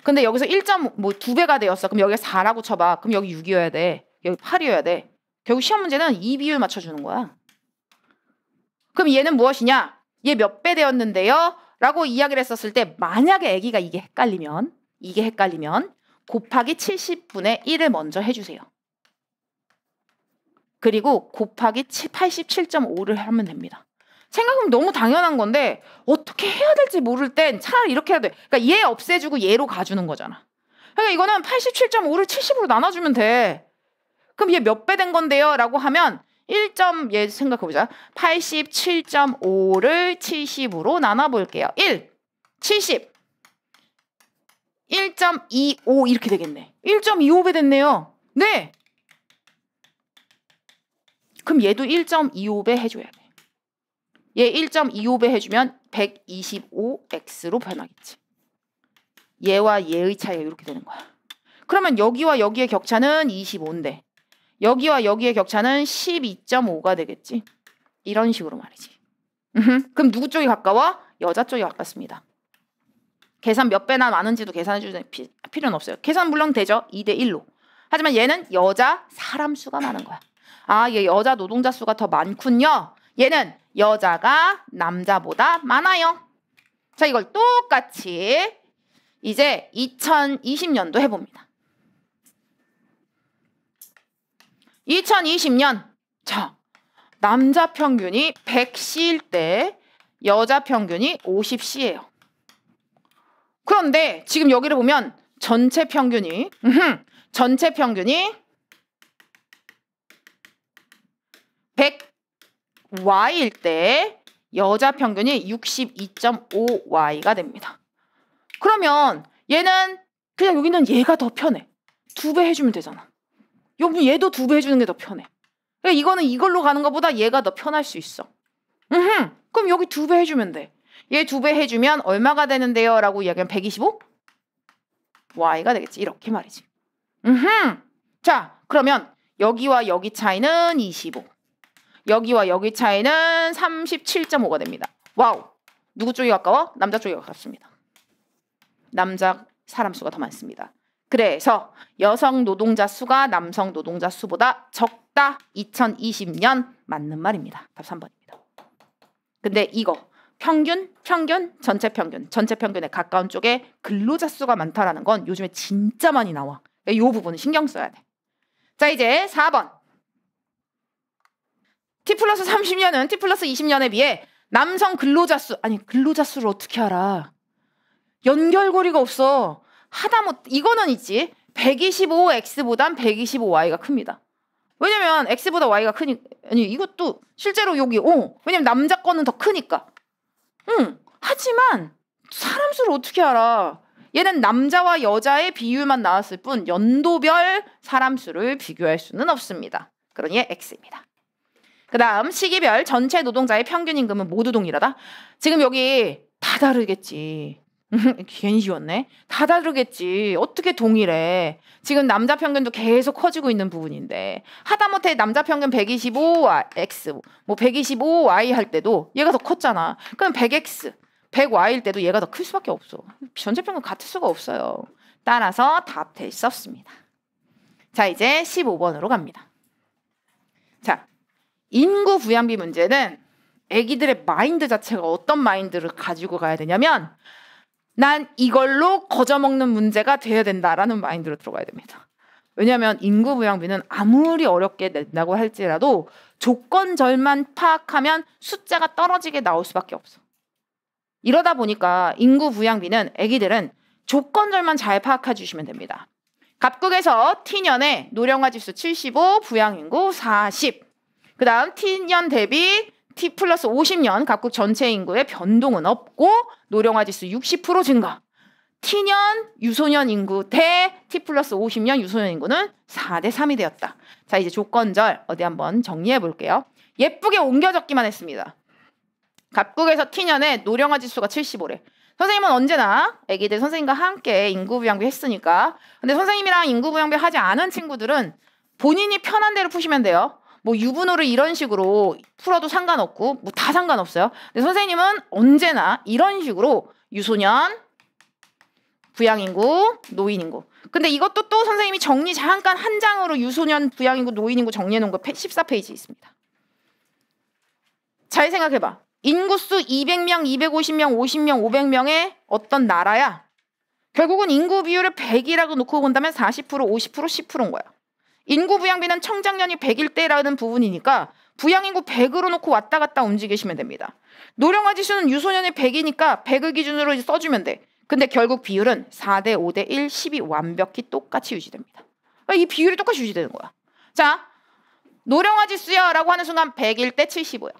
근데 여기서 2배가 되었어. 그럼 여기가 4라고 쳐봐. 그럼 여기 6이어야 돼. 여기 8이어야 돼. 결국 시험 문제는 이 비율 맞춰주는 거야. 그럼 얘는 무엇이냐? 얘 몇 배 되었는데요? 라고 이야기를 했었을 때 만약에 아기가 이게 헷갈리면 곱하기 70분의 1을 먼저 해주세요. 그리고 곱하기 87.5를 하면 됩니다. 생각하면 너무 당연한 건데 어떻게 해야 될지 모를 땐 차라리 이렇게 해야 돼. 그러니까 얘 없애주고 얘로 가주는 거잖아. 그러니까 이거는 87.5를 70으로 나눠주면 돼. 그럼 얘 몇 배 된 건데요? 라고 하면 얘 생각해보자. 87.5를 70으로 나눠볼게요. 70 1.25 이렇게 되겠네. 1.25배 됐네요. 네. 그럼 얘도 1.25배 해줘야 돼. 얘 1.25배 해주면 125x로 변하겠지. 얘와 얘의 차이가 이렇게 되는 거야. 그러면 여기와 여기의 격차는 25인데 여기와 여기의 격차는 12.5가 되겠지. 이런 식으로 말이지. 그럼 누구 쪽이 가까워? 여자 쪽이 가깝습니다. 계산 몇 배나 많은지도 계산해 주는 필요는 없어요. 계산 물론 되죠. 2대 1로. 하지만 얘는 여자 사람 수가 많은 거야. 얘 여자 노동자 수가 더 많군요. 얘는 여자가 남자보다 많아요. 자, 이걸 똑같이 이제 2020년도 해봅니다. 2020년 자 남자 평균이 100시일 때 여자 평균이 50C예요. 그런데 지금 여기를 보면 전체 평균이 100Y일 때 여자 평균이 62.5Y가 됩니다. 그러면 얘는 그냥 여기는 얘가 더 편해. 2배 해주면 되잖아. 여기 얘도 2배 해주는 게 더 편해. 그러니까 이거는 이걸로 가는 것보다 얘가 더 편할 수 있어. 그럼 여기 2배 해주면 돼. 얘 2배 해주면 얼마가 되는데요? 라고 이야기하면 125? Y가 되겠지. 이렇게 말이지. 자, 그러면 여기와 여기 차이는 25. 여기와 여기 차이는 37.5가 됩니다. 와우. 누구 쪽이 가까워? 남자 쪽이 가깝습니다. 남자 사람 수가 더 많습니다. 그래서 여성 노동자 수가 남성 노동자 수보다 적다. 2020년 맞는 말입니다. 답 3번입니다. 근데 이거 평균, 전체 평균에 가까운 쪽에 근로자 수가 많다라는 건 요즘에 진짜 많이 나와. 이 부분은 신경 써야 돼. 자, 이제 4번. T 플러스 30년은 T 플러스 20년에 비해 남성 근로자 수, 아니 근로자 수를 어떻게 알아? 연결고리가 없어. 하다못 이거는 있지. 125X보단 125Y가 큽니다. 왜냐면 X보다 Y가 크니, 아니 이것도 실제로 여기 왜냐면 남자 거는 더 크니까. 하지만 사람 수를 어떻게 알아? 얘는 남자와 여자의 비율만 나왔을 뿐 연도별 사람 수를 비교할 수는 없습니다. 그러니 X입니다. 그 다음 시기별 전체 노동자의 평균 임금은 모두 동일하다. 지금 여기 다 다르겠지. 괜히 지웠네. 다 다르겠지. 어떻게 동일해. 지금 남자 평균도 계속 커지고 있는 부분인데 하다못해 남자 평균 125X 뭐 125Y 할 때도 얘가 더 컸잖아. 그럼 100X 100Y일 때도 얘가 더 클 수밖에 없어. 전체 평균 같을 수가 없어요. 따라서 답 될 수 없습니다. 자, 이제 15번으로 갑니다. 자, 인구 부양비 문제는 애기들의 마인드 자체가 어떤 마인드를 가지고 가야 되냐면 난 이걸로 거저먹는 문제가 돼야 된다라는 마인드로 들어가야 됩니다. 왜냐하면 인구 부양비는 아무리 어렵게 낸다고 할지라도 조건절만 파악하면 숫자가 떨어지게 나올 수밖에 없어. 이러다 보니까 인구 부양비는 애기들은 조건절만 잘 파악해 주시면 됩니다. 갑국에서 T년에 노령화 지수 75, 부양인구 40. 그 다음 T년 대비 T 플러스 50년 각국 전체 인구의 변동은 없고 노령화 지수 60% 증가. T년 유소년 인구 대 T 플러스 50년 유소년 인구는 4대 3이 되었다. 자, 이제 조건절 어디 한번 정리해 볼게요. 예쁘게 옮겨 적기만 했습니다. 각국에서 T년에 노령화 지수가 75래. 선생님은 언제나 애기들 선생님과 함께 인구부양비 했으니까. 근데 선생님이랑 인구부양비 하지 않은 친구들은 본인이 편한 대로 푸시면 돼요. 뭐 유분호를 이런 식으로 풀어도 상관없고 뭐 다 상관없어요. 근데 선생님은 언제나 이런 식으로 유소년, 부양인구, 노인인구. 근데 이것도 또 선생님이 정리 잠깐 한 장으로 유소년, 부양인구, 노인인구 정리해 놓은 거 14페이지 있습니다. 잘 생각해봐. 인구수 200명, 250명, 50명, 500명의 어떤 나라야. 결국은 인구 비율을 100이라고 놓고 본다면 40%, 50%, 10%인 거야. 인구 부양비는 청장년이 100일 때라는 부분이니까 부양인구 100으로 놓고 왔다 갔다 움직이시면 됩니다. 노령화 지수는 유소년이 100이니까 100을 기준으로 써주면 돼. 근데 결국 비율은 4대 5대 1, 10이 완벽히 똑같이 유지됩니다. 이 비율이 똑같이 유지되는 거야. 자, 노령화 지수야 라고 하는 순간 100일 때 75야.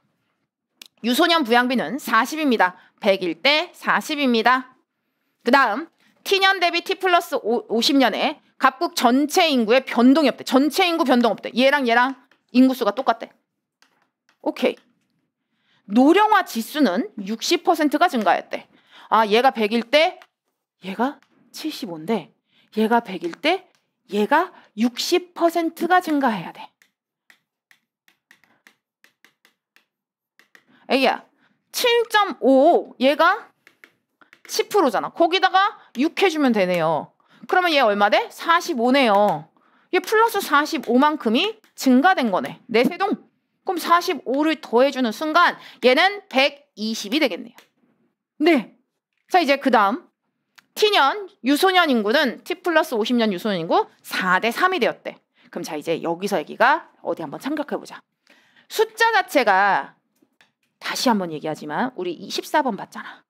유소년 부양비는 40입니다. 100일 때 40입니다. 그 다음 T년 대비 T 플러스 50년에 각국 전체 인구의 변동이 없대. 전체 인구 변동 없대. 얘랑 인구수가 똑같대. 오케이. 노령화 지수는 60%가 증가했대. 아, 얘가 100일 때 얘가 75인데 얘가 100일 때 얘가 60%가 증가해야 돼. 애기야, 7.5 얘가 10%잖아. 거기다가 6 해주면 되네요. 그러면 얘 얼마 돼? 45네요. 얘 플러스 45만큼이 증가된 거네. 내 세동. 그럼 45를 더해주는 순간 얘는 120이 되겠네요. 네. 자, 이제 그 다음 T년 유소년 인구는 T 플러스 50년 유소년 인구 4대 3이 되었대. 그럼 자, 이제 여기서 애기가 어디 한번 참격해보자. 숫자 자체가 다시 한번 얘기하지만 우리 14번 봤잖아.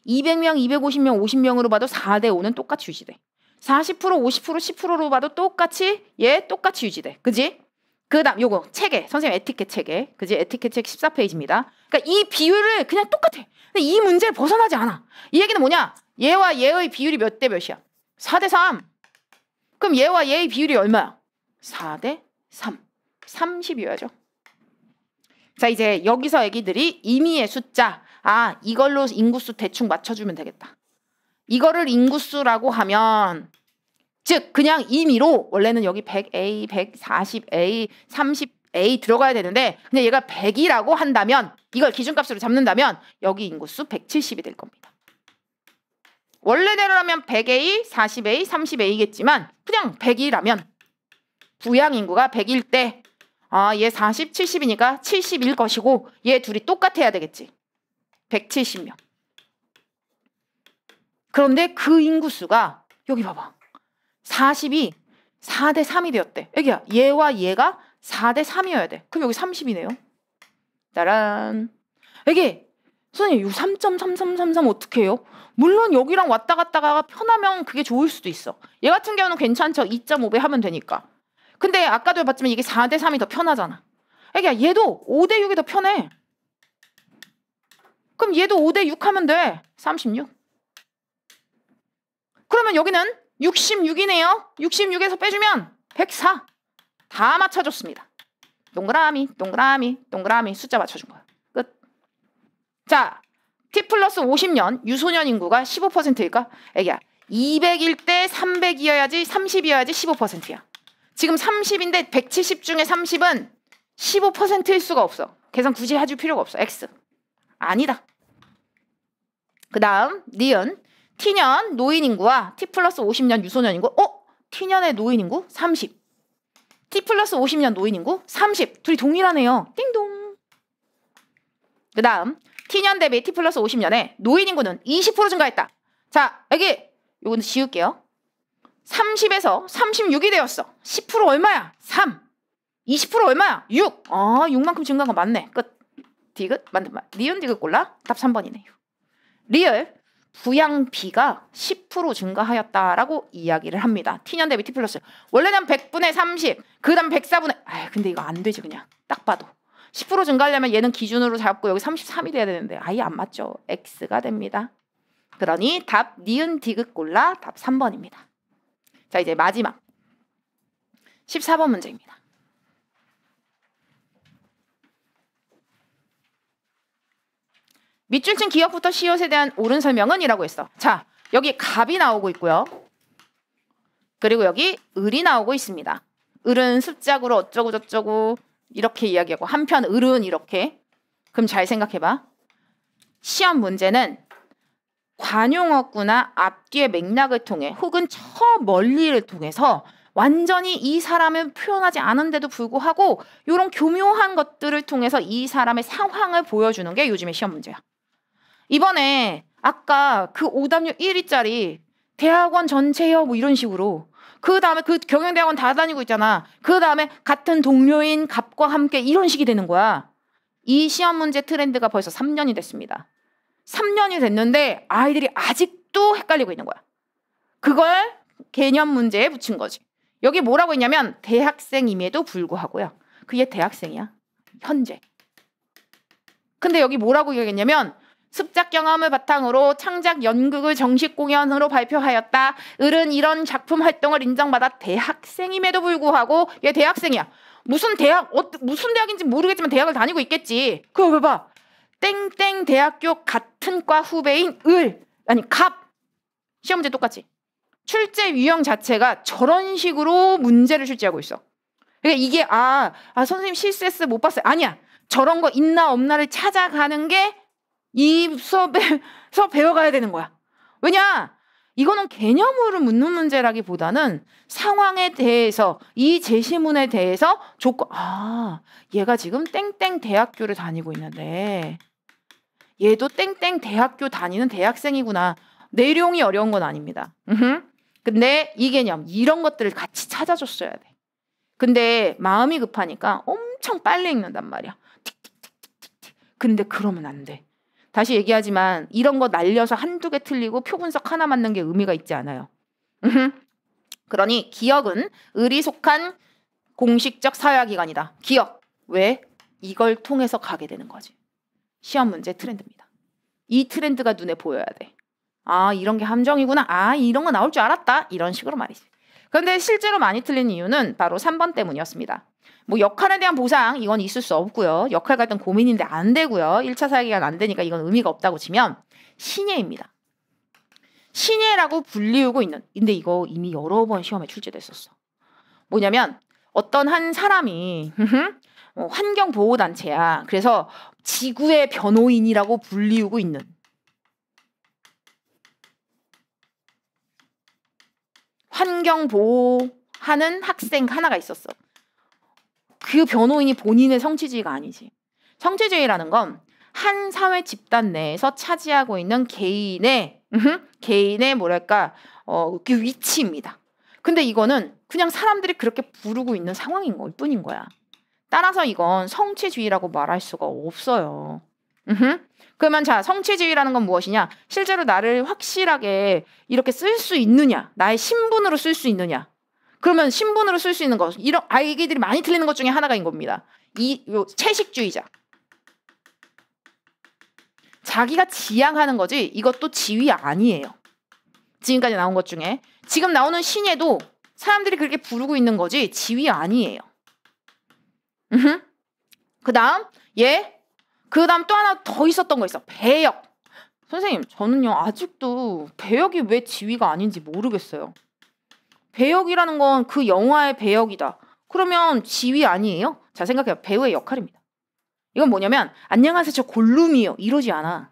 200명, 250명, 50명으로 봐도 4대 5는 똑같이 유지돼. 40%, 50%, 10%로 봐도 똑같이 유지돼. 그지? 그 다음 요거 체계. 선생님 에티켓 체계. 그지? 에티켓 책 14페이지입니다. 그러니까 이 비율을 그냥 똑같아. 근데 이 문제를 벗어나지 않아. 이 얘기는 뭐냐? 얘와 얘의 비율이 몇 대 몇이야? 4대 3. 그럼 얘와 얘의 비율이 얼마야? 4대 3. 30이어야죠. 자, 이제 여기서 애기들이 임의의 숫자. 아, 이걸로 인구수 대충 맞춰주면 되겠다. 이거를 인구수라고 하면 즉 그냥 임의로 원래는 여기 100A, 140A, 30A 들어가야 되는데 그냥 얘가 100이라고 한다면 이걸 기준값으로 잡는다면 여기 인구수 170이 될 겁니다. 원래대로라면 100A, 40A, 30A겠지만 그냥 100이라면 부양인구가 100일 때 아, 얘 40, 70이니까 70일 것이고 얘 둘이 똑같아야 되겠지. 170명. 그런데 그 인구수가 여기 봐봐. 40이 4대 3이 되었대. 애기야, 얘와 얘가 4대 3이어야 돼. 그럼 여기 30이네요. 짜란. 애기, 선생님 이 3.3333 어떻게 해요? 물론 여기랑 왔다 갔다가 편하면 그게 좋을 수도 있어. 얘 같은 경우는 괜찮죠. 2.5배 하면 되니까. 근데 아까도 봤지만 이게 4대 3이 더 편하잖아. 애기야, 얘도 5대 6이 더 편해. 그럼 얘도 5대 6 하면 돼. 36. 그러면 여기는 66이네요. 66에서 빼주면 104. 다 맞춰줬습니다. 동그라미, 동그라미, 동그라미 숫자 맞춰준 거야. 끝. 자, T 플러스 50년 유소년 인구가 15%일까? 애기야, 200일 때 300이어야지 30이어야지 15%야. 지금 30인데 170 중에 30은 15%일 수가 없어. 계산 굳이 해줄 필요가 없어. X. 아니다. 그 다음 니은 T년 노인 인구와 T 플러스 50년 유소년 인구. T년의 노인 인구 30. T 플러스 50년 노인 인구 30. 둘이 동일하네요. 띵동. 그 다음 T년 대비 T 플러스 50년에 노인 인구는 20% 증가했다. 자, 여기 요거는 지울게요. 30에서 36이 되었어. 10% 얼마야? 3. 20% 얼마야? 6. 6만큼 증가한 거 맞네. 끝. 디귿? 만든 말. 니은 디귿 골라? 답 3번이네요. 리얼 부양비가 10% 증가하였다라고 이야기를 합니다. T년 대비 T 플러스. 원래는 100분의 30. 그 다음 104분의. 근데 이거 안 되지 그냥. 딱 봐도. 10% 증가하려면 얘는 기준으로 잡고 여기 33이 돼야 되는데 아예 안 맞죠. X가 됩니다. 그러니 답 니은 디귿 골라 답 3번입니다. 자, 이제 마지막 14번 문제입니다. 밑줄친 기억부터 시옷에 대한 옳은 설명은 이라고 했어. 자, 여기 갑이 나오고 있고요. 그리고 여기 을이 나오고 있습니다. 을은 습작으로 어쩌고 저쩌고 이렇게 이야기하고 한편 을은 이렇게. 그럼 잘 생각해봐. 시험 문제는 관용어구나 앞뒤의 맥락을 통해 혹은 저 멀리를 통해서 완전히 이 사람을 표현하지 않은데도 불구하고 이런 교묘한 것들을 통해서 이 사람의 상황을 보여주는 게 요즘의 시험 문제야. 이번에 아까 그 오답률 1위짜리 대학원 전체요 뭐 이런 식으로 그 다음에 그 경영대학원 다 다니고 있잖아. 그 다음에 같은 동료인 갑과 함께 이런 식이 되는 거야. 이 시험 문제 트렌드가 벌써 3년이 됐습니다. 3년이 됐는데 아이들이 아직도 헷갈리고 있는 거야. 그걸 개념 문제에 붙인 거지. 여기 뭐라고 했냐면 대학생임에도 불구하고요. 그게 대학생이야. 현재. 근데 여기 뭐라고 얘기했냐면 습작 경험을 바탕으로 창작 연극을 정식 공연으로 발표하였다. 을은 이런 작품 활동을 인정받아 대학생임에도 불구하고 얘 대학생이야. 무슨 대학인지 모르겠지만 대학을 다니고 있겠지. 그거 봐봐. 땡땡 대학교 같은 과 후배인 갑. 시험 문제 똑같지. 출제 유형 자체가 저런 식으로 문제를 출제하고 있어. 그러니까 이게 선생님 실수했어 못 봤어요. 아니야. 저런 거 있나 없나를 찾아가는 게 이 수업에서 배워가야 되는 거야. 왜냐? 이거는 개념으로 묻는 문제라기보다는 상황에 대해서 이 제시문에 대해서 얘가 지금 땡땡 대학교를 다니고 있는데 얘도 땡땡 대학교 다니는 대학생이구나. 내용이 어려운 건 아닙니다. 근데 이 개념 이런 것들을 같이 찾아줬어야 돼. 근데 마음이 급하니까 엄청 빨리 읽는단 말이야. 근데 그러면 안 돼. 다시 얘기하지만 이런 거 날려서 한두 개 틀리고 표 분석 하나 맞는 게 의미가 있지 않아요. 그러니 기억은 을이 속한 공식적 사회화기관이다. 기억. 왜? 이걸 통해서 가게 되는 거지. 시험 문제 트렌드입니다. 이 트렌드가 눈에 보여야 돼. 아, 이런 게 함정이구나. 아, 이런 거 나올 줄 알았다. 이런 식으로 말이지. 그런데 실제로 많이 틀린 이유는 바로 3번 때문이었습니다. 뭐 역할에 대한 보상 이건 있을 수 없고요. 역할 갈등 고민인데 안 되고요. 1차 사회기간 안 되니까 이건 의미가 없다고 치면 신예입니다. 신예라고 불리우고 있는. 근데 이거 이미 여러 번 시험에 출제됐었어. 뭐냐면 어떤 한 사람이 환경보호단체야. 그래서 지구의 변호인이라고 불리우고 있는. 환경보호하는 학생 하나가 있었어. 그 변호인이 본인의 성취지위가 아니지. 성취지위라는 건 한 사회 집단 내에서 차지하고 있는 개인의 뭐랄까 그 위치입니다. 근데 이거는 그냥 사람들이 그렇게 부르고 있는 상황인 걸 뿐인 거야. 따라서 이건 성취주의라고 말할 수가 없어요. 그러면 자, 성취주의라는 건 무엇이냐? 실제로 나를 확실하게 이렇게 쓸 수 있느냐? 나의 신분으로 쓸 수 있느냐? 그러면 신분으로 쓸 수 있는 것, 이런 아이들이 많이 틀리는 것 중에 하나가인 겁니다. 요 채식주의자. 자기가 지향하는 거지 이것도 지위 아니에요. 지금까지 나온 것 중에. 지금 나오는 신예도 사람들이 그렇게 부르고 있는 거지 지위 아니에요. 그 다음 또 하나 더 있었던 거 있어. 배역. 선생님 저는요 아직도 배역이 왜 지위가 아닌지 모르겠어요. 배역이라는 건 그 영화의 배역이다. 그러면 지위 아니에요? 자, 생각해요. 배우의 역할입니다. 이건 뭐냐면 안녕하세요 저 골룸이요 이러지 않아.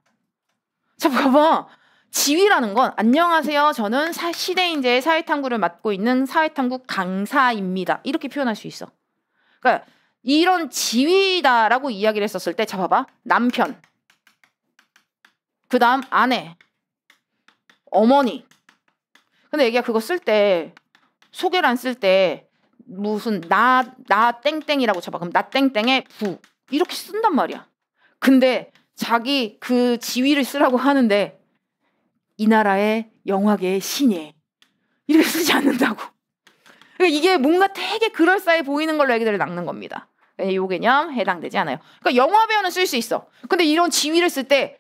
자, 봐봐. 지위라는 건 안녕하세요 저는 시대인재의 사회탐구를 맡고 있는 사회탐구 강사입니다. 이렇게 표현할 수 있어. 그러니까 이런 지위다라고 이야기를 했었을 때, 자, 봐봐. 남편, 그 다음 아내, 어머니. 근데 애기가 그거 쓸 때 소개란 쓸 때 무슨 나 땡땡이라고 쳐봐. 그럼 나 땡땡의 부 이렇게 쓴단 말이야. 근데 자기 그 지위를 쓰라고 하는데 이 나라의 영화계의 신예 이렇게 쓰지 않는다고. 그러니까 이게 뭔가 되게 그럴싸해 보이는 걸로 애기들을 낚는 겁니다. 이 개념 해당되지 않아요. 그러니까 영화 배우는 쓸 수 있어. 근데 이런 지위를 쓸 때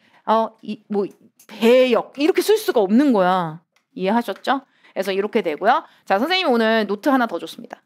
뭐 배역 이렇게 쓸 수가 없는 거야. 이해하셨죠? 그래서 이렇게 되고요. 자, 선생님이 오늘 노트 하나 더 줬습니다.